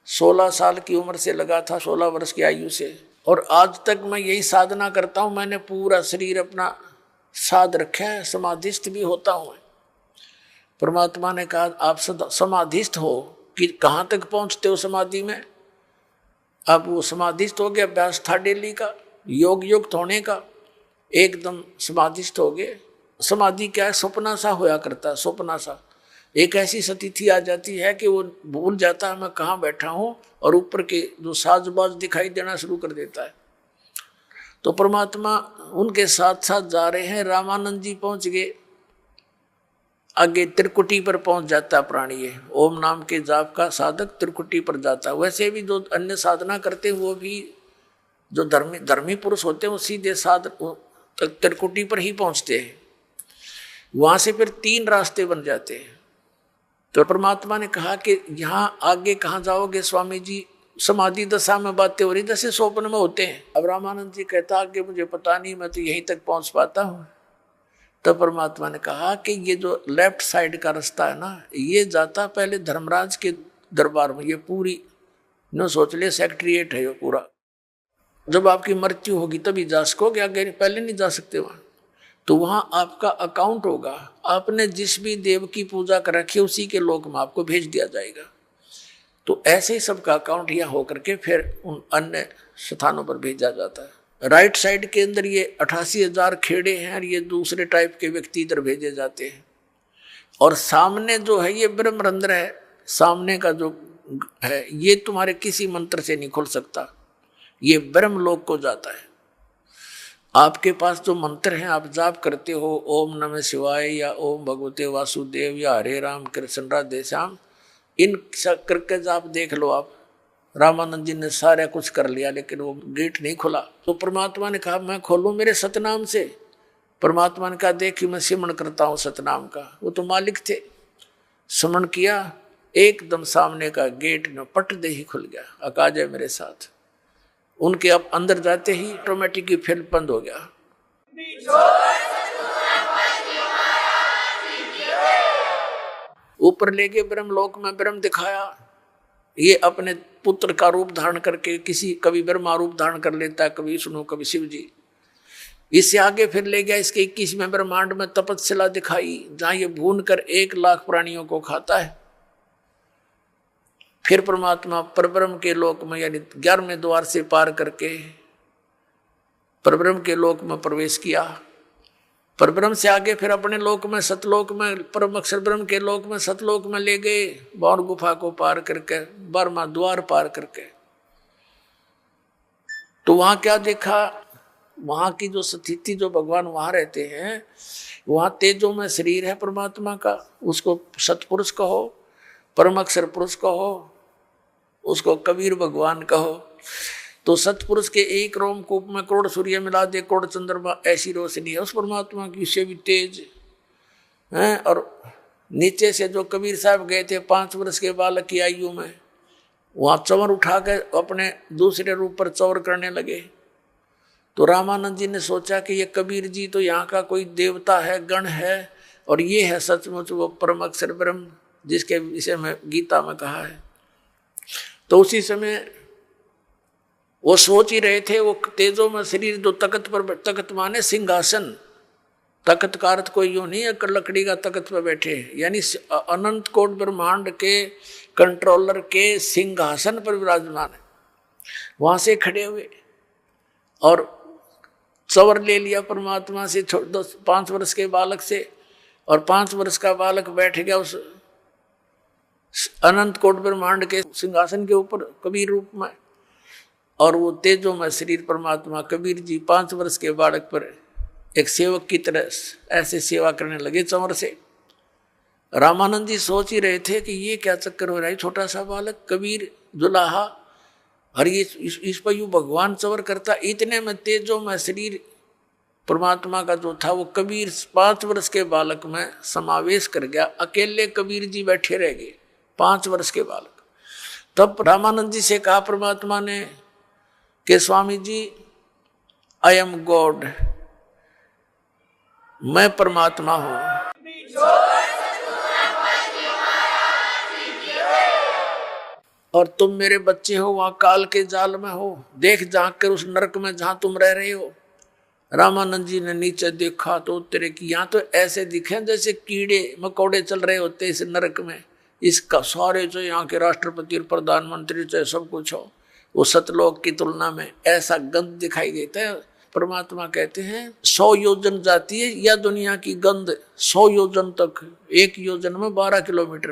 16 साल की उम्र से लगा था, 16 वर्ष की आयु से, और आज तक मैं यही साधना करता हूं। मैंने पूरा शरीर अपना साध रखा है, समाधिस्थ भी होता हूं। परमात्मा ने कहा, आप समाधिस्थ हो कि कहाँ तक पहुंचते हो समाधि में? अब वो समाधिस्थ हो गया, अभ्यास था डेली का, योग युक्त होने का, एकदम समाधिस्थ हो गए। समाधि क्या है? सपना सा होया करता है, सपना सा। एक ऐसी स्थिति आ जाती है कि वो भूल जाता है मैं कहाँ बैठा हूँ, और ऊपर के जो साजबाज दिखाई देना शुरू कर देता है। तो परमात्मा उनके साथ साथ जा रहे हैं। रामानंद जी पहुंच गए, आगे त्रिकुटी पर पहुंच जाता है प्राणी। ये ओम नाम के जाप का साधक त्रिकुटी पर जाता है। वैसे भी जो अन्य साधना करते हैं वो भी जो धर्मी पुरुष होते हैं वो सीधे त्रिकुटी पर ही पहुंचते हैं। वहां से फिर 3 रास्ते बन जाते हैं। तो परमात्मा ने कहा कि यहाँ आगे कहाँ जाओगे स्वामी जी? समाधि दशा में बातें हो रही, जैसे स्वप्न में होते हैं। अब रामानंद जी कहता आगे मुझे पता नहीं, मैं तो यहीं तक पहुंच पाता हूँ। तब परमात्मा ने कहा कि ये जो लेफ्ट साइड का रास्ता है ना, ये जाता पहले धर्मराज के दरबार में। ये पूरी नो सोच ले सेक्रेटरीएट है ये पूरा। जब आपकी मृत्यु होगी तभी जा सकोगे, आगे पहले नहीं जा सकते वहां। तो वहां आपका अकाउंट होगा, आपने जिस भी देव की पूजा कर रखी है उसी के लोक में आपको भेज दिया जाएगा। तो ऐसे ही सबका अकाउंट यहाँ होकर के फिर उन अन्य स्थानों पर भेजा जाता है। राइट साइड के अंदर ये 88,000 खेड़े हैं और ये दूसरे टाइप के व्यक्ति इधर भेजे जाते हैं। और सामने जो है ये ब्रह्मरंध्र है, सामने का जो है ये तुम्हारे किसी मंत्र से नहीं खुल सकता, ये ब्रह्मलोक को जाता है। आपके पास जो मंत्र हैं आप जाप करते हो, ओम नमः शिवाय या ओम भगवते वासुदेव या हरे राम कृष्ण राधे श्याम, इन करके जाप देख लो आप। रामानंद जी ने सारा कुछ कर लिया लेकिन वो गेट नहीं खुला। तो परमात्मा ने कहा मैं खोलूं मेरे सतनाम से? परमात्मा ने कहा देख मैं सिमरण करता हूँ सतनाम का। वो तो मालिक थे, सिमरण किया, एकदम सामने का गेट न पट दे ही खुल गया। अकाज है मेरे साथ। उनके अब अंदर जाते ही ऑटोमेटिक ही फिर बंद हो गया। ऊपर ले गए ब्रह्मलोक में, ब्रह्म दिखाया। ये अपने पुत्र का रूप धारण करके कभी ब्रह्मा रूप धारण कर लेता है, कभी विष्णु कभी शिव जी। इससे आगे फिर ले गया इसके 21वें ब्रह्मांड में तपस्या दिखाई, जहां ये भून कर 1 लाख प्राणियों को खाता है। फिर परमात्मा परब्रह्म के लोक में यानी 11वें द्वार से पार करके परब्रह्म के लोक में प्रवेश किया। परब्रह्म से आगे फिर अपने लोक में सतलोक में परम अक्षर ब्रह्म के लोक में सतलोक में ले गए, बाण गुफा को पार करके 12वां द्वार पार करके। तो वहां क्या देखा, वहां की जो स्थिति, जो भगवान वहां रहते हैं, वहां तेजो में शरीर है परमात्मा का, उसको सतपुरुष कहो, परम अक्षर पुरुष कहो, उसको कबीर भगवान कहो। तो सतपुरुष के एक रोमकूप में करोड़ सूर्य मिला दे, करोड़ चंद्रमा, ऐसी रोशनी है उस परमात्मा की, उससे भी तेज है। और नीचे से जो कबीर साहब गए थे 5 वर्ष के बालक की आयु में, वहां चवर उठा के अपने दूसरे रूप पर चौर करने लगे। तो रामानंद जी ने सोचा कि ये कबीर जी तो यहाँ का कोई देवता है, गण है, और ये है सचमुच वो परम अक्षर ब्रह्म जिसके विषय में गीता में कहा है। तो उसी समय वो सोच ही रहे थे, वो तेजो में शरीर जो तख्त पर, तख्त माने सिंहासन, तख्त का अर्थ कोई यूं नहीं है लकड़ी का तख्त पर बैठे, यानी अनंत कोट ब्रह्मांड के कंट्रोलर के सिंहासन पर विराजमान है। वहां से खड़े हुए और चवर ले लिया परमात्मा से 5 वर्ष के बालक से, और 5 वर्ष का बालक बैठ गया उस अनंत कोट ब्रह्मांड के सिंहासन के ऊपर कबीर रूप में। और वो तेजो में शरीर परमात्मा कबीर जी 5 वर्ष के बालक पर एक सेवक की तरह ऐसे सेवा करने लगे चंवर से। रामानंद जी सोच ही रहे थे कि ये क्या चक्कर हो रहा है, छोटा सा बालक कबीर जुलाहा, और ये इस पर यूं भगवान चंवर करता। इतने में तेजो में शरीर परमात्मा का जो था वो कबीर 5 वर्ष के बालक में समावेश कर गया। अकेले कबीर जी बैठे रह गए, 5 वर्ष के बालक। तब रामानंद जी से कहा परमात्मा ने कि Swami ji, I am God, मैं परमात्मा हूं। और तुम मेरे बच्चे हो, वहां काल के जाल में हो, देख झांक कर उस नरक में जहां तुम रह रहे हो। रामानंद जी ने नीचे देखा तो तेरे की यहाँ तो ऐसे दिखे जैसे कीड़े मकोड़े चल रहे होते इस नरक में। इसका सारे जो यहाँ के राष्ट्रपति और प्रधानमंत्री चाहे सब कुछ हो, वो सतलोक की तुलना में ऐसा गंध दिखाई देता है। परमात्मा कहते हैं 100 योजन जाती है या दुनिया की गंध 100 योजन तक, 1 योजन में 12 किलोमीटर,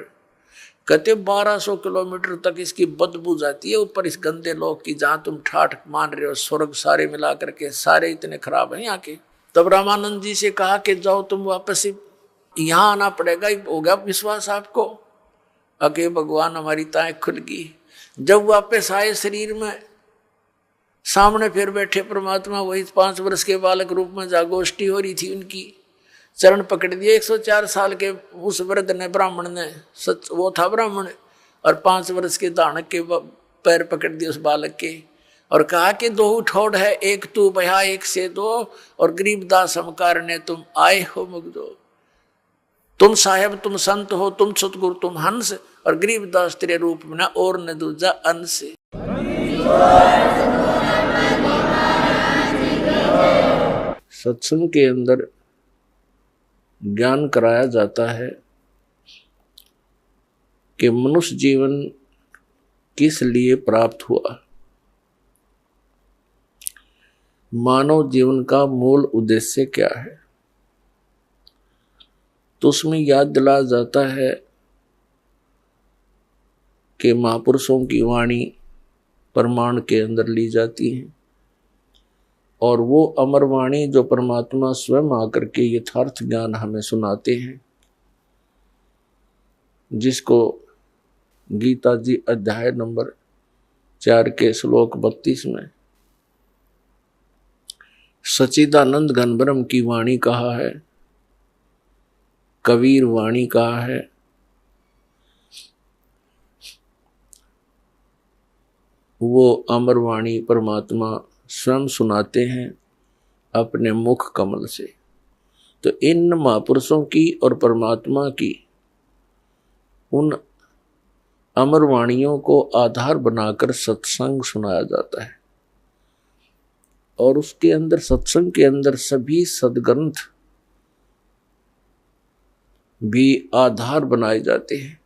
कहते 1200 किलोमीटर तक इसकी बदबू जाती है ऊपर इस गंदे लोक की, जहां तुम ठाठ मान रहे हो। स्वर्ग सारे मिला करके सारे इतने खराब हैं यहाँ के। तब रामानंद जी से कहा कि जाओ तुम वापस यहाँ आना पड़ेगा। हो गया विश्वास आपको? अगे भगवान हमारी ताएं खुल गई। जब वापस आए शरीर में, सामने फिर बैठे परमात्मा, वही 5 वर्ष के बालक रूप में जागोष्ठी हो रही थी उनकी। चरण पकड़ दिए 104 साल के उस वृद्ध ने, ब्राह्मण ने, सच वो था ब्राह्मण, और 5 वर्ष के दानक के पैर पकड़ दिए उस बालक के, और कहा कि 2 ठोड़ है, एक तू भया एक से 2, और गरीबदास हमकार ने तुम आए हो मुग्धो। तुम साहेब तुम संत हो, तुम सतगुरु तुम हंस, और गरीबदास तेरे रूप में ना और न दूजा अंश। सत्संग के अंदर ज्ञान कराया जाता है कि मनुष्य जीवन किस लिए प्राप्त हुआ, मानव जीवन का मूल उद्देश्य क्या है। तो उसमें याद दिलाया जाता है कि महापुरुषों की वाणी प्रमाण के अंदर ली जाती है, और वो अमर वाणी जो परमात्मा स्वयं आकर के यथार्थ ज्ञान हमें सुनाते हैं, जिसको गीता जी अध्याय नंबर 4 के श्लोक 32 में सच्चिदानंद घन ब्रह्म की वाणी कहा है, कबीर वाणी कहा है। वो अमर वाणी परमात्मा स्वयं सुनाते हैं अपने मुख कमल से। तो इन महापुरुषों की और परमात्मा की उन अमर वाणियों को आधार बनाकर सत्संग सुनाया जाता है, और उसके अंदर सत्संग के अंदर सभी सद्ग्रंथ भी आधार बनाए जाते हैं।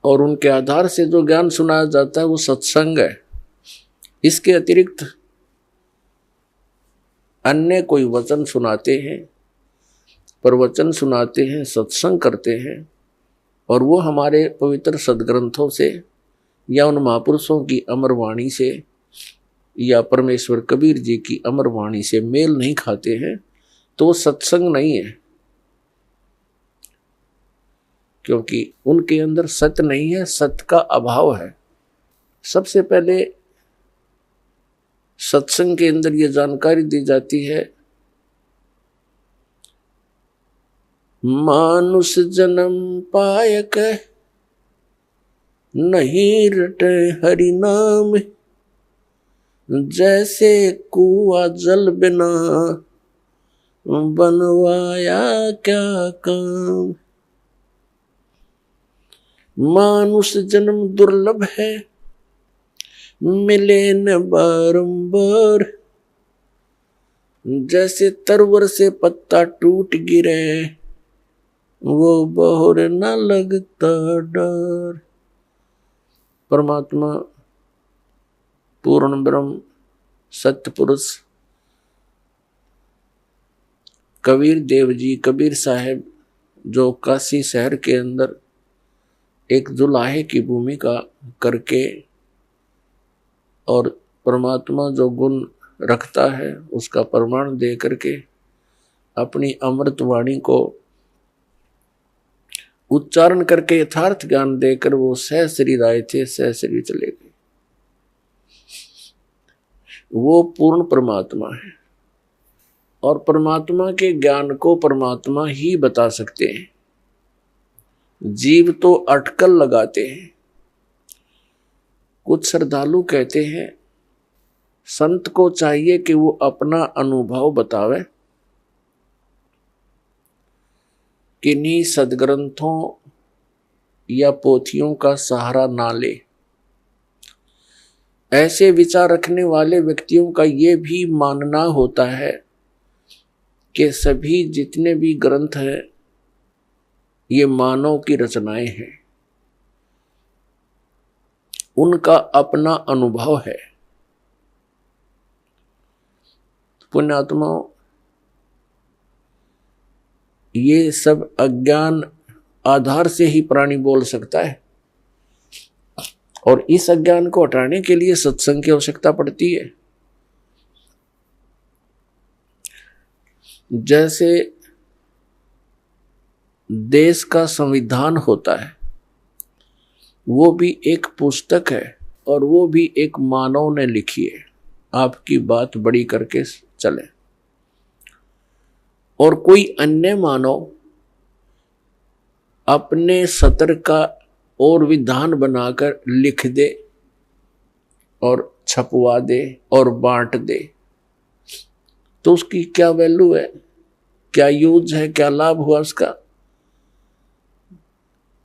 और उनके आधार से जो ज्ञान सुनाया जाता है वो सत्संग है। इसके अतिरिक्त अन्य कोई वचन सुनाते हैं, प्रवचन सुनाते हैं, सत्संग करते हैं, और वो हमारे पवित्र सदग्रंथों से या उन महापुरुषों की अमर वाणी से या परमेश्वर कबीर जी की अमर वाणी से मेल नहीं खाते हैं, तो वो सत्संग नहीं है, क्योंकि उनके अंदर सत्य नहीं है, सत्य का अभाव है। सबसे पहले सत्संग के अंदर ये जानकारी दी जाती है, मानुष जन्म पायक नहीं रटे हरि नाम, जैसे कुआ जल बिना बनवाया क्या काम। मानुष जन्म दुर्लभ है, मिले न बारंबार, जैसे तरवर से पत्ता टूट गिरे, वो बहुर न लगता डर। परमात्मा पूर्ण ब्रह्म सत्य पुरुष कबीर देव जी, कबीर साहब, जो काशी शहर के अंदर एक जुलाहे की भूमिका करके और परमात्मा जो गुण रखता है उसका प्रमाण दे करके अपनी अमृत वाणी को उच्चारण करके यथार्थ ज्ञान देकर वो सह शरीर आए थे, सह शरीर चले गए। वो पूर्ण परमात्मा है और परमात्मा के ज्ञान को परमात्मा ही बता सकते हैं। जीव तो अटकल लगाते हैं। कुछ श्रद्धालु कहते हैं संत को चाहिए कि वो अपना अनुभव बतावे, किन्हीं सदग्रंथों या पोथियों का सहारा ना ले। ऐसे विचार रखने वाले व्यक्तियों का ये भी मानना होता है कि सभी जितने भी ग्रंथ हैं ये मानव की रचनाएं हैं, उनका अपना अनुभव है। पुण्यात्माओं, ये सब अज्ञान आधार से ही प्राणी बोल सकता है और इस अज्ञान को हटाने के लिए सत्संग की आवश्यकता पड़ती है। जैसे देश का संविधान होता है, वो भी एक पुस्तक है और वो भी एक मानव ने लिखी है। आपकी बात बड़ी करके चले और कोई अन्य मानव अपने सत्र का और विधान बनाकर लिख दे और छपवा दे और बांट दे, तो उसकी क्या वैल्यू है, क्या यूज है, क्या लाभ हुआ उसका?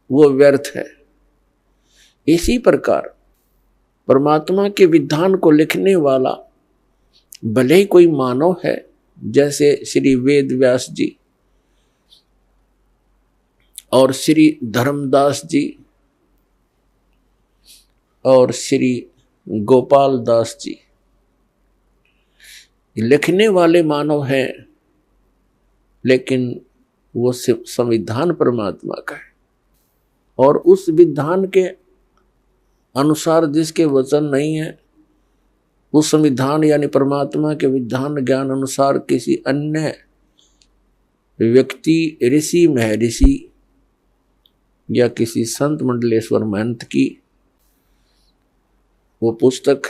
वो व्यर्थ है। इसी प्रकार परमात्मा के विधान को लिखने वाला भले ही कोई मानव है, जैसे श्री वेद व्यास जी और श्री धर्मदास जी और श्री गोपाल दास जी, लिखने वाले मानव हैं, लेकिन वो संविधान परमात्मा का है और उस विधान के अनुसार जिसके वचन नहीं है, उस संविधान यानी परमात्मा के विधान ज्ञान अनुसार किसी अन्य व्यक्ति, ऋषि, महर्षि या किसी संत मंडलेश्वर महंत की वो पुस्तक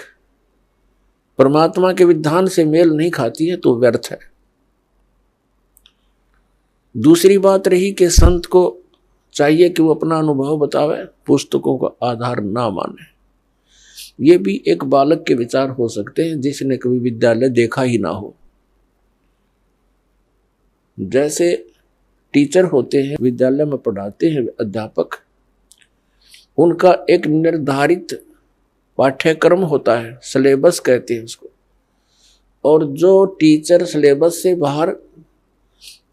परमात्मा के विधान से मेल नहीं खाती है तो व्यर्थ है। दूसरी बात रही कि संत को चाहिए कि वो अपना अनुभव बतावे, पुस्तकों का आधार ना माने। ये भी एक बालक के विचार हो सकते हैं जिसने कभी विद्यालय देखा ही ना हो। जैसे टीचर होते हैं, विद्यालय में पढ़ाते हैं अध्यापक, उनका एक निर्धारित पाठ्यक्रम होता है, सिलेबस कहते हैं उसको, और जो टीचर सिलेबस से बाहर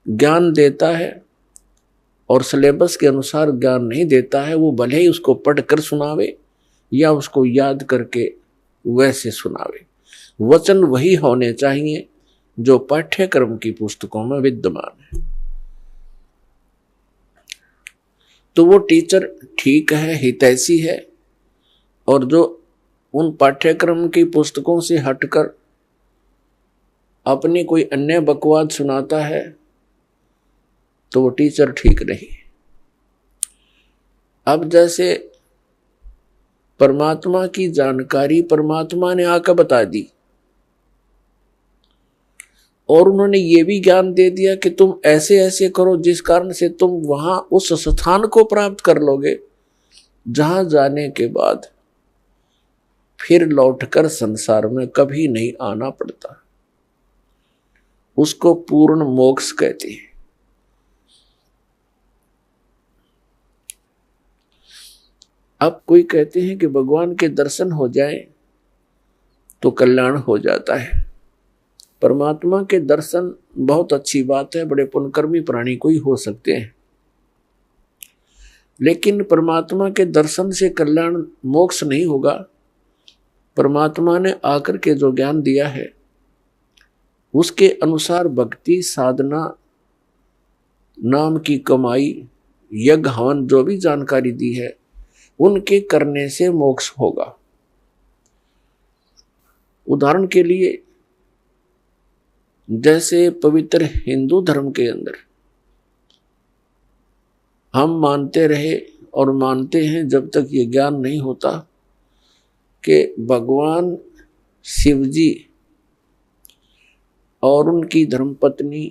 ज्ञान देता है और सिलेबस के अनुसार ज्ञान नहीं देता है, वो भले ही उसको पढ़कर सुनावे या उसको याद करके वैसे सुनावे। वचन वही होने चाहिए जो पाठ्यक्रम की पुस्तकों में विद्यमान है। तो वो टीचर ठीक है, हितैषी है, और जो उन पाठ्यक्रम की पुस्तकों से हटकर अपनी कोई अन्य बकवाद सुनाता है तो वो टीचर ठीक नहीं। अब जैसे परमात्मा की जानकारी परमात्मा ने आकर बता दी और उन्होंने ये भी ज्ञान दे दिया कि तुम ऐसे ऐसे करो जिस कारण से तुम वहां उस स्थान को प्राप्त कर लोगे जहां जाने के बाद फिर लौटकर संसार में कभी नहीं आना पड़ता। उसको पूर्ण मोक्ष कहते हैं। अब कोई कहते हैं कि भगवान के दर्शन हो जाए तो कल्याण हो जाता है। परमात्मा के दर्शन बहुत अच्छी बात है, बड़े पुण्यकर्मी प्राणी को ही हो सकते हैं, लेकिन परमात्मा के दर्शन से कल्याण मोक्ष नहीं होगा। परमात्मा ने आकर के जो ज्ञान दिया है उसके अनुसार भक्ति साधना, नाम की कमाई, यज्ञ हवन, जो भी जानकारी दी है उनके करने से मोक्ष होगा। उदाहरण के लिए जैसे पवित्र हिंदू धर्म के अंदर हम मानते रहे और मानते हैं जब तक ये ज्ञान नहीं होता कि भगवान शिव जी और उनकी धर्मपत्नी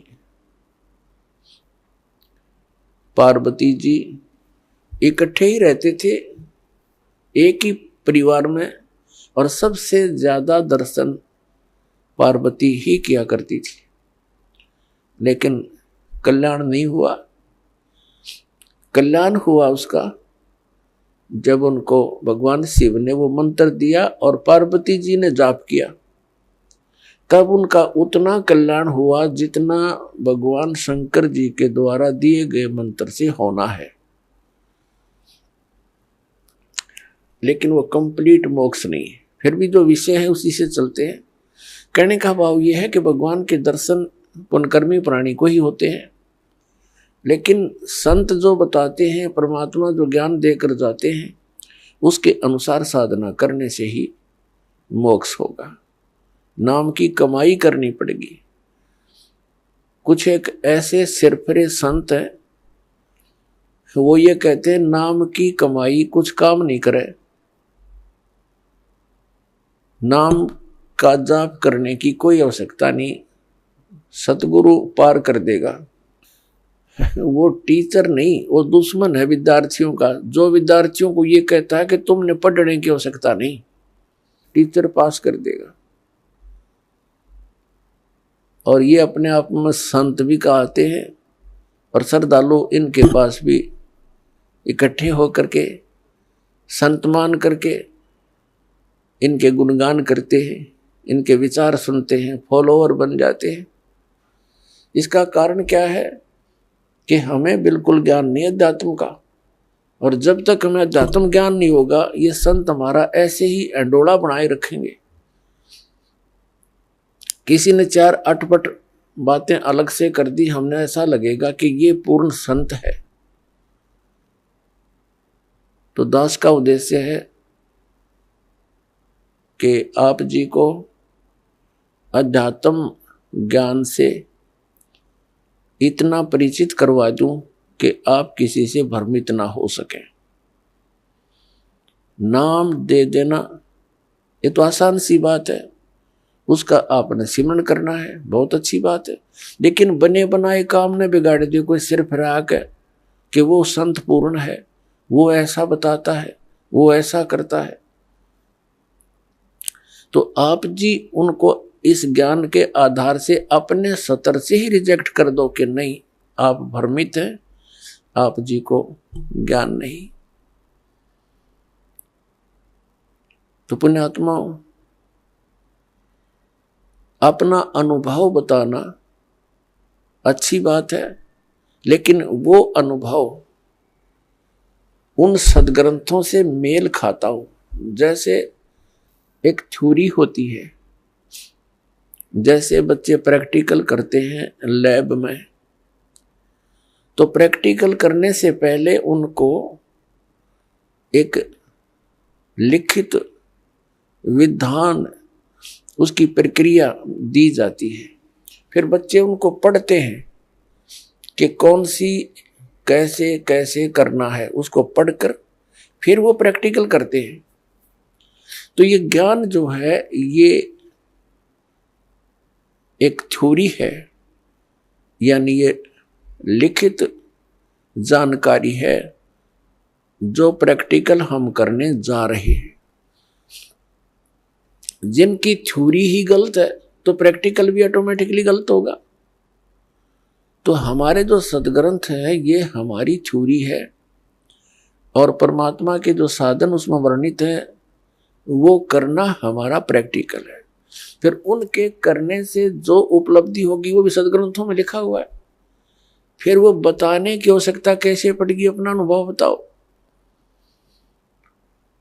पार्वती जी इकट्ठे ही रहते थे एक ही परिवार में, और सबसे ज्यादा दर्शन पार्वती ही किया करती थी, लेकिन कल्याण नहीं हुआ। कल्याण हुआ उसका जब उनको भगवान शिव ने वो मंत्र दिया और पार्वती जी ने जाप किया, तब उनका उतना कल्याण हुआ जितना भगवान शंकर जी के द्वारा दिए गए मंत्र से होना है। लेकिन वो कंप्लीट मोक्ष नहीं है। फिर भी जो विषय है उसी से चलते हैं। कहने का भाव ये है कि भगवान के दर्शन पुण्यकर्मी प्राणी को ही होते हैं, लेकिन संत जो बताते हैं, परमात्मा जो ज्ञान देकर जाते हैं, उसके अनुसार साधना करने से ही मोक्ष होगा। नाम की कमाई करनी पड़ेगी। कुछ एक ऐसे सिरफिरे संत हैं, वो ये कहते हैं नाम की कमाई कुछ काम नहीं करे, नाम का जाप करने की कोई आवश्यकता नहीं, सतगुरु पार कर देगा। वो टीचर नहीं, वो दुश्मन है विद्यार्थियों का, जो विद्यार्थियों को ये कहता है कि तुमने पढ़ने की आवश्यकता नहीं, टीचर पास कर देगा। और ये अपने आप में संत भी कहते हैं, और श्रद्धालु इनके पास भी इकट्ठे होकर के संत मान करके इनके गुणगान करते हैं, इनके विचार सुनते हैं, फॉलोअर बन जाते हैं। इसका कारण क्या है कि हमें बिल्कुल ज्ञान नहीं अध्यात्म का, और जब तक हमें अध्यात्म ज्ञान नहीं होगा ये संत हमारा ऐसे ही अंडोला बनाए रखेंगे। किसी ने 4 अटपट बातें अलग से कर दी, हमने ऐसा लगेगा कि ये पूर्ण संत है। तो दास का उद्देश्य है कि आप जी को अध्यात्म ज्ञान से इतना परिचित करवा दूं कि आप किसी से भ्रमित ना हो सके। नाम दे देना ये तो आसान सी बात है, उसका आपने सिमरण करना है, बहुत अच्छी बात है। लेकिन बने बनाए काम ने बिगाड़ दिए। कोई सिर फिराक है कि वो संत पूर्ण है, वो ऐसा बताता है, वो ऐसा करता है, तो आप जी उनको इस ज्ञान के आधार से अपने सतर से ही रिजेक्ट कर दो कि नहीं, आप भ्रमित हैं, आप जी को ज्ञान नहीं। तो पुण्यात्माओं, अपना अनुभव बताना अच्छी बात है, लेकिन वो अनुभव उन सदग्रंथों से मेल खाता हो। जैसे एक थ्योरी होती है, जैसे बच्चे प्रैक्टिकल करते हैं लैब में, तो प्रैक्टिकल करने से पहले उनको एक लिखित विधान, उसकी प्रक्रिया दी जाती है। फिर बच्चे उनको पढ़ते हैं कि कौन सी कैसे कैसे करना है, उसको पढ़कर फिर वो प्रैक्टिकल करते हैं। तो ये ज्ञान जो है ये एक थ्योरी है, यानी ये लिखित जानकारी है जो प्रैक्टिकल हम करने जा रहे हैं। जिनकी थ्योरी ही गलत है तो प्रैक्टिकल भी ऑटोमेटिकली गलत होगा। तो हमारे जो सदग्रंथ है ये हमारी थ्योरी है, और परमात्मा के जो साधन उसमें वर्णित है वो करना हमारा प्रैक्टिकल है। फिर उनके करने से जो उपलब्धि होगी वो भी सदग्रंथों में लिखा हुआ है। फिर वो बताने की आवश्यकता कैसे पड़ेगी, अपना अनुभव बताओ।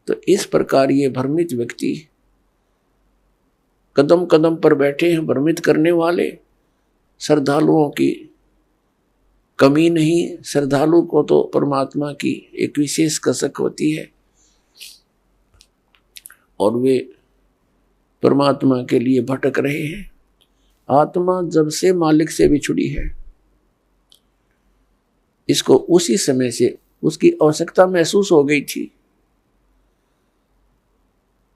तो इस प्रकार ये भ्रमित व्यक्ति कदम कदम पर बैठे हैं, भ्रमित करने वाले। श्रद्धालुओं की कमी नहीं, श्रद्धालु को तो परमात्मा की एक विशेष कसक होती है और वे परमात्मा के लिए भटक रहे हैं। आत्मा जब से मालिक से बिछुड़ी है, इसको उसी समय से उसकी आवश्यकता महसूस हो गई थी।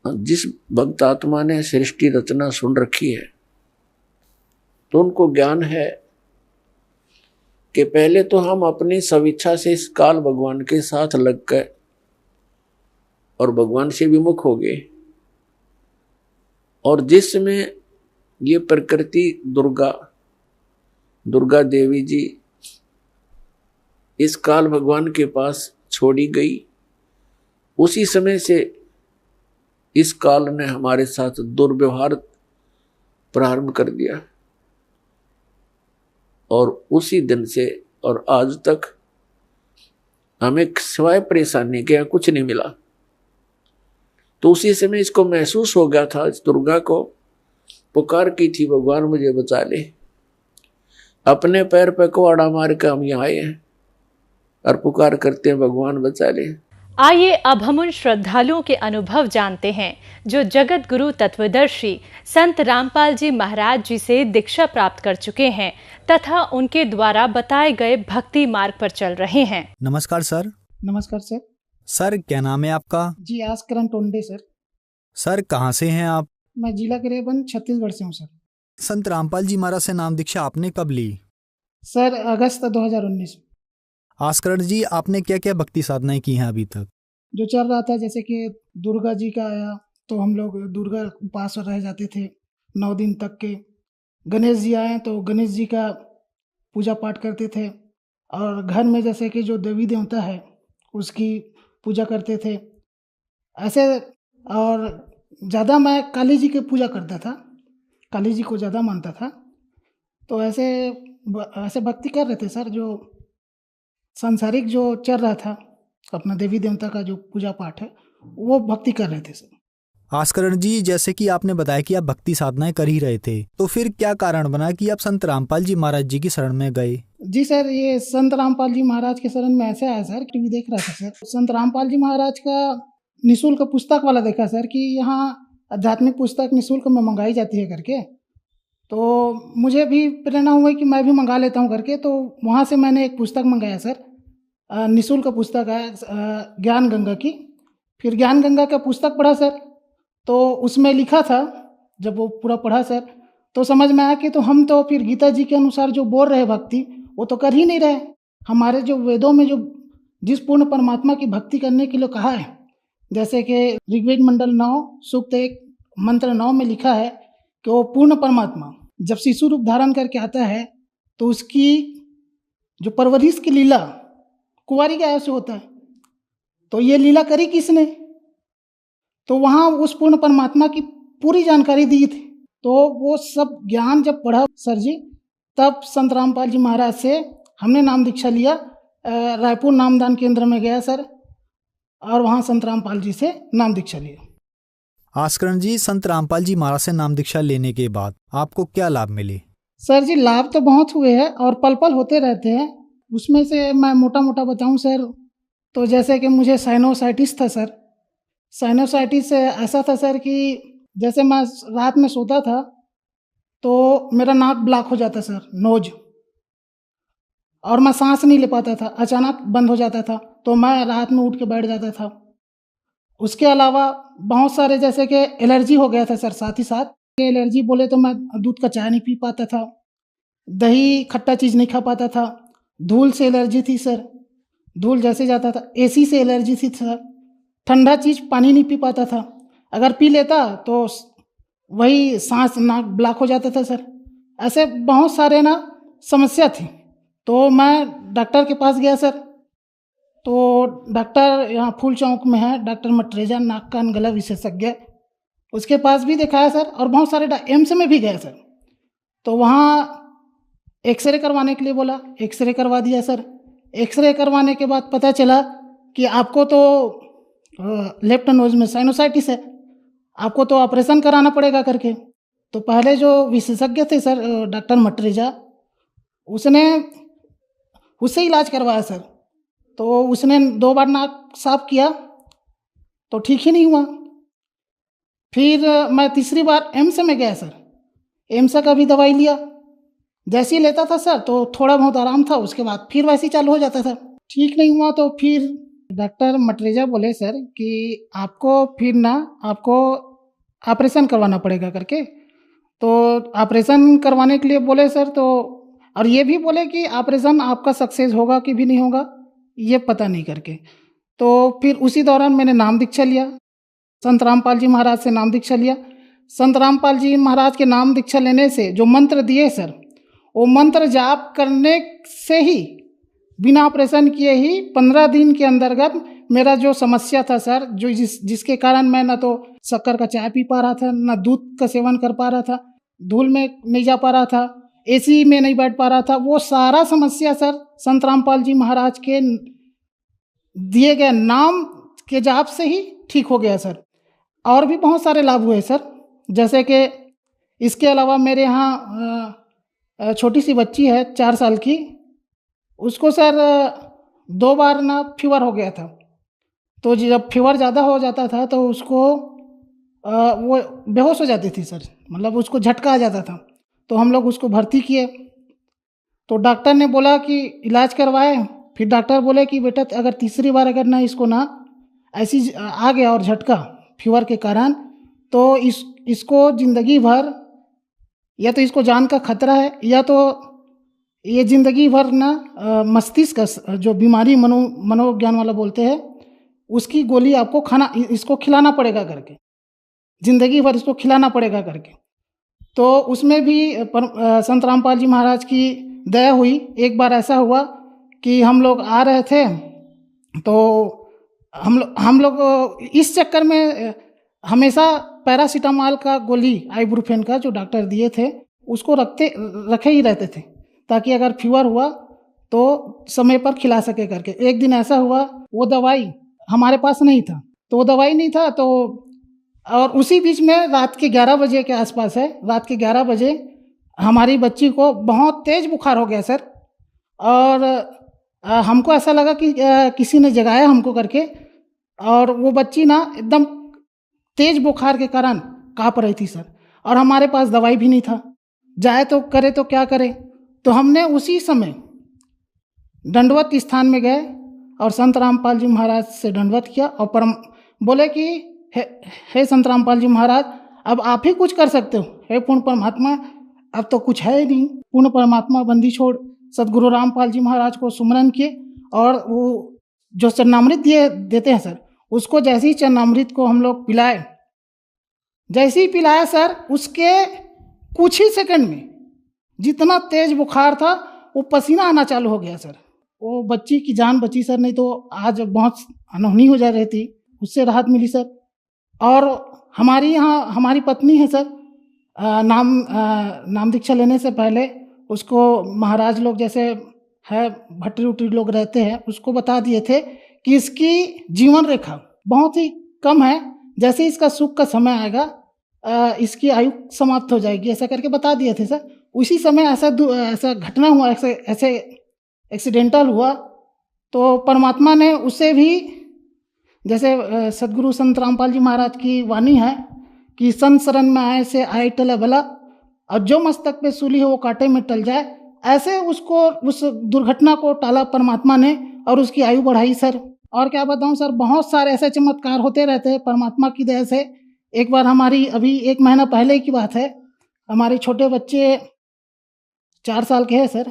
जिस भक्त आत्मा ने सृष्टि रचना सुन रखी है तो उनको ज्ञान है कि पहले तो हम अपनी स्वेच्छा से इस काल भगवान के साथ लग गए और भगवान से विमुख हो गए, और जिसमें ये प्रकृति दुर्गा देवी जी इस काल भगवान के पास छोड़ी गई, उसी समय से इस काल ने हमारे साथ दुर्व्यवहार प्रारंभ कर दिया, और उसी दिन से और आज तक हमें सिवाय परेशानी के यहाँ कुछ नहीं मिला। तो उसी समय इसको महसूस हो गया था, इस दुर्गा को पुकार की थी, भगवान मुझे बचा ले। अपने पैर पे कुआड़ा मार के हम यहाँ आए हैं और पुकार करते हैं, भगवान बचा ले। आइए अब हम उन श्रद्धालुओं के अनुभव जानते हैं जो जगत गुरु तत्वदर्शी संत रामपाल जी महाराज जी से दीक्षा प्राप्त कर चुके हैं तथा उनके द्वारा बताए गए भक्ति मार्ग पर चल रहे हैं। नमस्कार सर। नमस्कार सर। सर क्या नाम है आपका? जी आस्करण टोंडे सर। सर कहाँ से हैं आप? मैं जिला गिरिबंद छत्तीसगढ़ से हूँ सर। संत रामपाल जी महाराज से नाम दीक्षा आपने कब ली? सर अगस्त 2019। आस्करण जी आपने क्या क्या भक्ति साधनाएं की हैं अभी तक? जो चल रहा था, जैसे कि दुर्गा जी का आया तो हम लोग दुर्गा उपास रह जाते थे 9 दिन तक के। गणेश जी आए तो गणेश जी का पूजा पाठ करते थे, और घर में जैसे कि जो देवी देवता है उसकी पूजा करते थे ऐसे। और ज़्यादा मैं काली जी की पूजा करता था, काली जी को ज़्यादा मानता था। तो ऐसे भक्ति कर रहे थे सर। जो सांसारिक जो चल रहा था अपना देवी देवता का जो पूजा पाठ है वो भक्ति कर रहे थे सर। आस्करण जी जैसे कि आपने बताया कि आप भक्ति साधनाएं कर ही रहे थे, तो फिर क्या कारण बना कि आप संत रामपाल जी महाराज जी की शरण में गए? जी सर, ये संत रामपाल जी महाराज के शरण में ऐसे आया सर, टीवी देख रहा था सर। संत रामपाल जी महाराज का निःशुल्क पुस्तक वाला देखा सर कि यहाँ आध्यात्मिक पुस्तक निःशुल्क में मंगाई जाती है करके। तो मुझे भी प्रेरणा हुई कि मैं भी मंगा लेता हूँ करके। तो वहाँ से मैंने एक पुस्तक मंगाया सर, निःशुल्क पुस्तक है ज्ञान गंगा की। फिर ज्ञान गंगा का पुस्तक पढ़ा सर, तो उसमें लिखा था, जब वो पूरा पढ़ा सर तो समझ में आया कि तो हम तो फिर गीता जी के अनुसार जो बोल रहे भक्ति वो तो कर ही नहीं रहे। हमारे जो वेदों में जो जिस पूर्ण परमात्मा की भक्ति करने के लिए कहा है, जैसे कि ऋग्वेद मंडल 9 सूक्त 1 मंत्र 9 में लिखा है कि वो पूर्ण परमात्मा जब शिशु रूप धारण करके आता है तो उसकी जो परवरिश की लीला कुंवारी गाय से होता है। तो ये लीला करी किसने? तो वहाँ उस पूर्ण परमात्मा की पूरी जानकारी दी थी। तो वो सब ज्ञान जब पढ़ा सर जी, तब संत रामपाल जी महाराज से हमने नाम दीक्षा लिया। रायपुर नामदान केंद्र में गया सर, और वहाँ संत रामपाल जी से नाम दीक्षा लिया। आस्करण जी, संत रामपाल जी महाराज से नाम दीक्षा लेने के बाद आपको क्या लाभ मिले? सर जी, लाभ तो बहुत हुए हैं और पल पल होते रहते हैं। उसमें से मैं मोटा मोटा बताऊं सर, तो जैसे कि मुझे साइनोसाइटिस था सर। साइनोसाइटिस ऐसा था सर कि जैसे मैं रात में सोता था तो मेरा नाक ब्लॉक हो जाता सर, नोज, और मैं सांस नहीं ले पाता था, अचानक बंद हो जाता था, तो मैं रात में उठ के बैठ जाता था। उसके अलावा बहुत सारे जैसे कि एलर्जी हो गया था सर, साथ ही साथ एलर्जी बोले तो मैं दूध का चाय नहीं पी पाता था, दही खट्टा चीज़ नहीं खा पाता था, धूल से एलर्जी थी सर, धूल जैसे जाता था, एसी से एलर्जी थी सर, ठंडा चीज़ पानी नहीं पी पाता था, अगर पी लेता तो वही सांस नाक ब्लॉक हो जाता था सर। ऐसे बहुत सारे ना समस्या थी। तो मैं डॉक्टर के पास गया सर, तो डॉक्टर यहाँ फूल चौक में है, डॉक्टर मटरेजा, नाक कान गला विशेषज्ञ, उसके पास भी दिखाया सर, और बहुत सारे एम्स में भी गए सर। तो वहाँ एक्सरे करवाने के लिए बोला, एक्सरे करवा दिया सर। एक्सरे करवाने के बाद पता चला कि आपको तो लेफ्ट नोज में साइनोसाइटिस है, आपको तो ऑपरेशन कराना पड़ेगा करके। तो पहले जो विशेषज्ञ थे सर डॉक्टर मटरेजा, उससे इलाज करवाया सर। तो उसने 2 बार नाक साफ किया तो ठीक ही नहीं हुआ। फिर मैं तीसरी बार एम्स में गया सर, एम्स का भी दवाई लिया, जैसे ही लेता था सर तो थोड़ा बहुत आराम था, उसके बाद फिर वैसे ही चालू हो जाता था, ठीक नहीं हुआ। तो फिर डॉक्टर मटरेजा बोले सर कि आपको ऑपरेशन करवाना पड़ेगा करके। तो ऑपरेशन करवाने के लिए बोले सर, तो और ये भी बोले कि ऑपरेशन आपका सक्सेस होगा कि भी नहीं होगा ये पता नहीं करके। तो फिर उसी दौरान मैंने नाम दीक्षा लिया, संत रामपाल जी महाराज से नाम दीक्षा लिया। संत रामपाल जी महाराज के नाम दीक्षा लेने से जो मंत्र दिए सर, वो मंत्र जाप करने से ही बिना ऑपरेशन किए ही 15 दिन के अंतर्गत मेरा जो समस्या था सर, जो जिसके कारण मैं ना तो शक्कर का चाय पी पा रहा था, ना दूध का सेवन कर पा रहा था, धूल में नहीं जा पा रहा था, एसी में नहीं बैठ पा रहा था, वो सारा समस्या सर संत रामपाल जी महाराज के दिए गए नाम के जाप से ही ठीक हो गया सर। और भी बहुत सारे लाभ हुए सर, जैसे कि इसके अलावा मेरे यहाँ छोटी सी बच्ची है 4 साल की, उसको सर 2 बार ना फीवर हो गया था। तो जब फीवर ज़्यादा हो जाता था तो उसको वो बेहोश हो जाती थी सर, मतलब उसको झटका आ जाता था। तो हम लोग उसको भर्ती किए, तो डॉक्टर ने बोला कि इलाज करवाए। फिर डॉक्टर बोले कि बेटा अगर तीसरी बार अगर ना इसको ना ऐसी आ गया और झटका फीवर के कारण, तो इसको ज़िंदगी भर या तो इसको जान का खतरा है, या तो ये ज़िंदगी भर ना मस्तिष्क जो बीमारी मनोविज्ञान वाला बोलते हैं, उसकी गोली आपको इसको खिलाना पड़ेगा करके, ज़िंदगी भर इसको खिलाना पड़ेगा करके। तो उसमें भी संत रामपाल जी महाराज की दया हुई। एक बार ऐसा हुआ कि हम लोग आ रहे थे, तो हम लोग इस चक्कर में हमेशा पैरासीटामॉल का गोली आइबुप्रोफेन का जो डॉक्टर दिए थे उसको रखे ही रहते थे, ताकि अगर फीवर हुआ तो समय पर खिला सके करके। एक दिन ऐसा हुआ, वो दवाई हमारे पास नहीं था, तो वो दवाई नहीं था, तो और उसी बीच में रात के 11 बजे के आसपास है, रात के 11 बजे हमारी बच्ची को बहुत तेज़ बुखार हो गया सर, और हमको ऐसा लगा कि किसी ने जगाया हमको करके, और वो बच्ची ना एकदम तेज़ बुखार के कारण काँप रही थी सर, और हमारे पास दवाई भी नहीं था, जाए तो करे तो क्या करे। तो हमने उसी समय दंडवत स्थान में गए और संत रामपाल जी महाराज से दंडवत किया, और बोले कि हे संत रामपाल जी महाराज, अब आप ही कुछ कर सकते हो, हे पूर्ण परमात्मा, अब तो कुछ है ही नहीं। पूर्ण परमात्मा बंदी छोड़ सदगुरु रामपाल जी महाराज को सुमरन किए, और वो जो चरणामृत देते हैं सर, उसको जैसे ही चरणामृत को हम लोग पिलाए, जैसे ही पिलाया सर, उसके कुछ ही सेकंड में जितना तेज बुखार था वो पसीना आना चालू हो गया सर। वो बच्ची की जान बची सर, नहीं तो आज बहुत अनहोनी हो जा रही थी, उससे राहत मिली सर। और हमारी यहाँ हमारी पत्नी है सर, नाम दीक्षा लेने से पहले उसको महाराज लोग जैसे है, भट्टी उट्टी लोग रहते हैं, उसको बता दिए थे कि इसकी जीवन रेखा बहुत ही कम है, जैसे ही इसका सुख का समय आएगा इसकी आयु समाप्त हो जाएगी, ऐसा करके बता दिए थे सर। उसी समय ऐसा घटना हुआ, ऐसे एक्सीडेंटल हुआ, तो परमात्मा ने उसे भी, जैसे सदगुरु संत रामपाल जी महाराज की वाणी है कि संत शरण में आए से आए टले भला, और जो मस्तक पे सूली हो वो कांटे में टल जाए, ऐसे उसको उस दुर्घटना को टाला परमात्मा ने और उसकी आयु बढ़ाई सर। और क्या बताऊं सर, बहुत सारे ऐसे चमत्कार होते रहते हैं परमात्मा की दया से। एक बार हमारी अभी 1 महीना पहले की बात है, हमारे छोटे बच्चे 4 साल के हैं सर,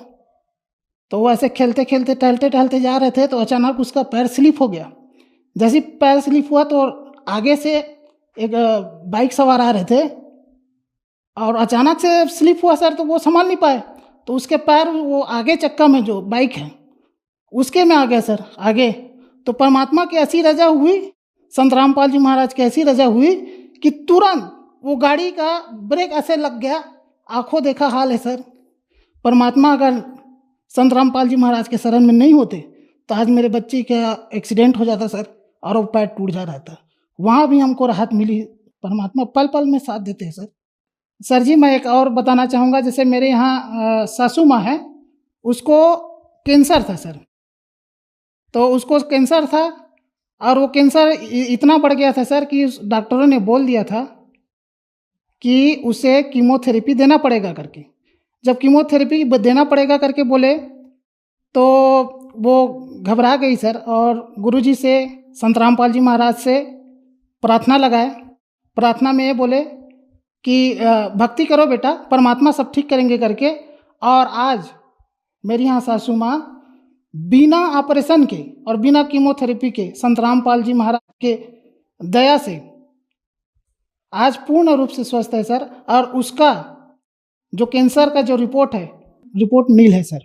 तो वो ऐसे खेलते खेलते टहलते टहलते जा रहे थे, तो अचानक उसका पैर स्लिप हो गया। जैसे पैर स्लिप हुआ तो आगे से एक बाइक सवार आ रहे थे और अचानक से स्लिप हुआ सर, तो वो संभाल नहीं पाए, तो उसके पैर वो आगे चक्का में जो बाइक है उसके में आ गया सर आगे। तो परमात्मा की ऐसी रजा हुई, संत रामपाल जी महाराज की ऐसी रजा हुई कि तुरंत वो गाड़ी का ब्रेक ऐसे लग गया, आंखों देखा हाल है सर। परमात्मा अगर संत रामपाल जी महाराज के शरण में नहीं होते तो आज मेरे बच्चे का एक्सीडेंट हो जाता सर और वो पैर टूट जा रहा था। वहाँ भी हमको राहत मिली, परमात्मा पल पल में साथ देते हैं सर। सर जी मैं एक और बताना चाहूँगा, जैसे मेरे यहाँ सासू माँ है, उसको कैंसर था सर, तो उसको कैंसर था और वो कैंसर इतना बढ़ गया था सर कि डॉक्टरों ने बोल दिया था कि उसे कीमोथेरेपी देना पड़ेगा करके। जब कीमोथेरेपी देना पड़ेगा करके बोले तो वो घबरा गई सर, और गुरुजी से, संत रामपाल जी महाराज से प्रार्थना लगाए। प्रार्थना में ये बोले कि भक्ति करो बेटा, परमात्मा सब ठीक करेंगे करके। और आज मेरी यहाँ सासू माँ बिना ऑपरेशन के और बिना कीमोथेरेपी के संत रामपाल जी महाराज के दया से आज पूर्ण रूप से स्वस्थ है सर। और उसका जो कैंसर का जो रिपोर्ट है, रिपोर्ट नील है सर,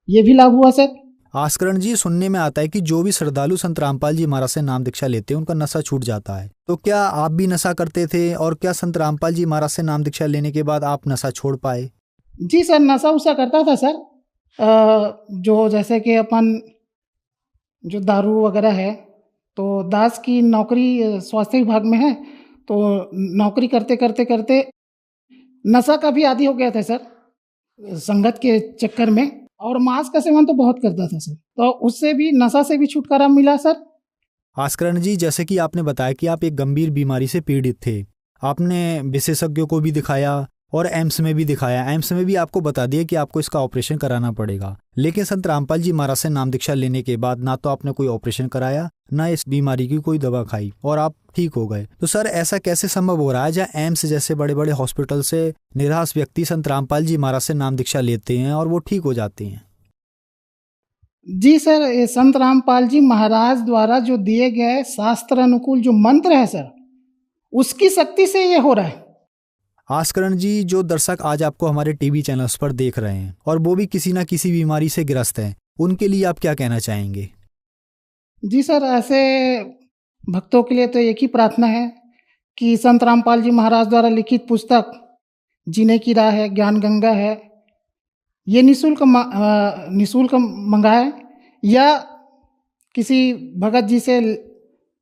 ये भी लाभ हुआ सर। आस्करण जी, सुनने में आता है कि जो भी श्रद्धालु संत रामपाल जी महाराज से नाम दीक्षा लेते हैं उनका नशा छूट जाता है, तो क्या आप भी नशा करते थे और क्या संत रामपाल जी महाराज से नाम दीक्षा लेने के बाद आप नशा छोड़ पाए? जी सर, नशा उसा करता था सर, जो जैसे कि अपन जो दारू वगैरह है, तो दास की नौकरी स्वास्थ्य विभाग में है, तो नौकरी करते करते करते नशा का भी आदी हो गया था सर, संगत के चक्कर में। और मांस का सेवन तो बहुत करता था सर, तो उससे भी, नशा से भी छुटकारा मिला सर। आस्करण जी, जैसे कि आपने बताया कि आप एक गंभीर बीमारी से पीड़ित थे, आपने विशेषज्ञों को भी दिखाया और एम्स में भी दिखाया। एम्स में भी आपको बता दिया कि आपको इसका ऑपरेशन कराना पड़ेगा, लेकिन संत रामपाल जी महाराज से नाम दीक्षा लेने के बाद ना तो आपने कोई ऑपरेशन कराया, ना इस बीमारी की कोई दवा खाई और आप ठीक हो गए। तो सर ऐसा कैसे संभव हो रहा है जहाँ एम्स जैसे बड़े बड़े हॉस्पिटल से निराश व्यक्ति संत रामपाल जी महाराज से नाम दीक्षा लेते हैं और वो ठीक हो जाते हैं? जी सर, ये संत रामपाल जी महाराज द्वारा जो दिए गए शास्त्र अनुकूल जो मंत्र है सर, उसकी शक्ति से ये हो रहा है। आस्करण जी, जो दर्शक आज आपको हमारे टीवी चैनल्स पर देख रहे हैं और वो भी किसी ना किसी बीमारी से ग्रस्त हैं, उनके लिए आप क्या कहना चाहेंगे? जी सर, ऐसे भक्तों के लिए तो एक ही प्रार्थना है कि संत रामपाल जी महाराज द्वारा लिखित पुस्तक जीने की राह है, ज्ञान गंगा है, ये निःशुल्क मंगाए या किसी भगत जी से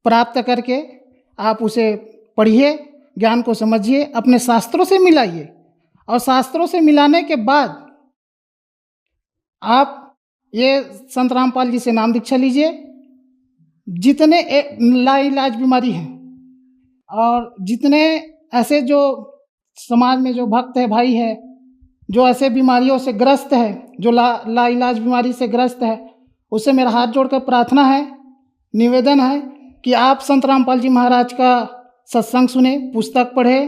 प्राप्त करके आप उसे पढ़िए, ज्ञान को समझिए, अपने शास्त्रों से मिलाइए, और शास्त्रों से मिलाने के बाद आप ये संत रामपाल जी से नाम दीक्षा लीजिए। जितने लाइलाज बीमारी हैं और जितने ऐसे जो समाज में जो भक्त है, भाई है, जो ऐसे बीमारियों से ग्रस्त है, जो लाइलाज बीमारी से ग्रस्त है, उससे मेरा हाथ जोड़कर प्रार्थना है, निवेदन है कि आप संत रामपाल जी महाराज का सत्संग सुने, पुस्तक पढ़े,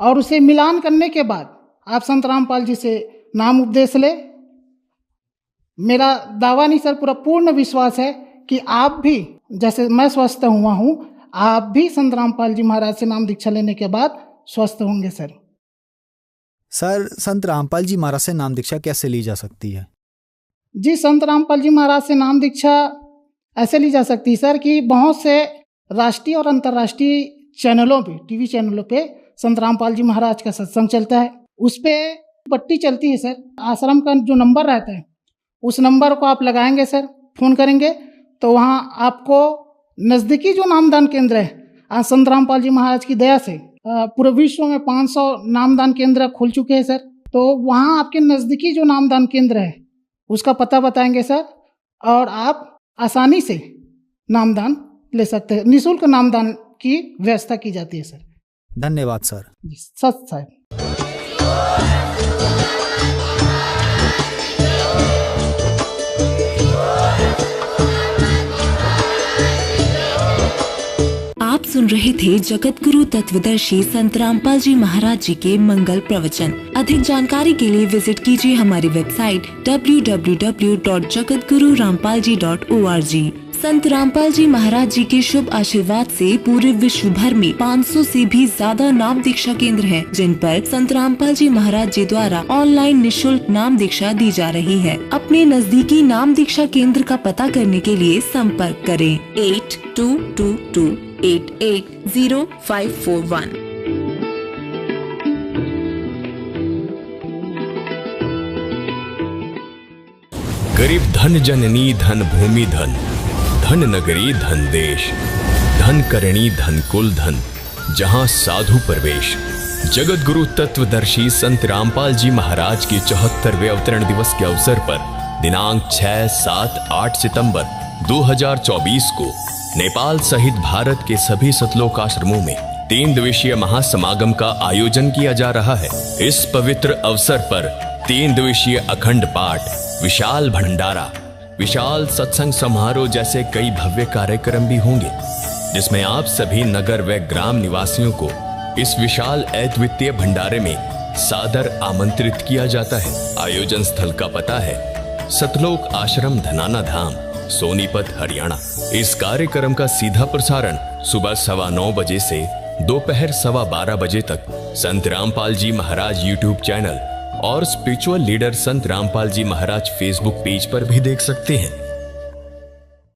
और उसे मिलान करने के बाद आप संत रामपाल जी से नाम उपदेश ले। मेरा दावा नहीं सर, पूरा पूर्ण विश्वास है कि आप भी, जैसे मैं स्वस्थ हुआ हूँ, आप भी संत रामपाल जी महाराज से नाम दीक्षा लेने के बाद स्वस्थ होंगे सर। सर, संत रामपाल जी महाराज से नाम दीक्षा कैसे ली जा सकती है? जी, संत रामपाल जी महाराज से नाम दीक्षा ऐसे ली जा सकती है सर कि बहुत से राष्ट्रीय और अंतर्राष्ट्रीय चैनलों पे, टीवी चैनलों पे संत रामपाल जी महाराज का सत्संग चलता है, उस पे पट्टी चलती है सर। आश्रम का जो नंबर रहता है उस नंबर को आप लगाएंगे सर, फ़ोन करेंगे तो वहाँ आपको नज़दीकी जो नामदान केंद्र है, आज संत रामपाल जी महाराज की दया से पूरे विश्व में 500 नामदान केंद्र खुल चुके हैं सर। तो वहाँ आपके नज़दीकी जो नामदान केंद्र है उसका पता बताएंगे सर, और आप आसानी से नामदान ले सकते हैं। निःशुल्क नामदान की व्यवस्था की जाती है सर। धन्यवाद सर। जी सच साहब। आप सुन रहे थे जगत गुरु तत्वदर्शी संत रामपाल जी महाराज जी के मंगल प्रवचन। अधिक जानकारी के लिए विजिट कीजिए हमारी वेबसाइट www.jagatgururampalji.org। संत रामपाल जी महाराज जी के शुभ आशीर्वाद से पूरे विश्व भर में 500 से भी ज्यादा नाम दीक्षा केंद्र हैं, जिन पर संत रामपाल जी महाराज जी द्वारा ऑनलाइन निःशुल्क नाम दीक्षा दी जा रही है। अपने नजदीकी नाम दीक्षा केंद्र का पता करने के लिए संपर्क करें 8222880541। गरीब धन जननी धन भूमि धन, धन नगरी धन देश, धन करणी धन कुल धन, जहां साधु प्रवेश। जगत गुरु तत्वदर्शी संत रामपाल जी महाराज के 74वें अवतरण दिवस के अवसर पर दिनांक 6, 7, 8 सितंबर 2024 को नेपाल सहित भारत के सभी सतलोक आश्रमों में 3 दिवसीय महासमागम का आयोजन किया जा रहा है। इस पवित्र अवसर पर 3 दिवसीय अखंड पाठ, विशाल भंडारा, विशाल सत्संग समारोह जैसे कई भव्य कार्यक्रम भी होंगे, जिसमें आप सभी नगर व ग्राम निवासियों को इस विशाल अद्वितीय भंडारे में सादर आमंत्रित किया जाता है। आयोजन स्थल का पता है सतलोक आश्रम धनाना धाम, सोनीपत, हरियाणा। इस कार्यक्रम का सीधा प्रसारण सुबह 9:15 बजे से दोपहर 12:15 बजे तक संत रामपाल जी महाराज यूट्यूब चैनल और स्पिरिचुअल लीडर संत रामपाल जी महाराज फेसबुक पेज पर भी देख सकते हैं।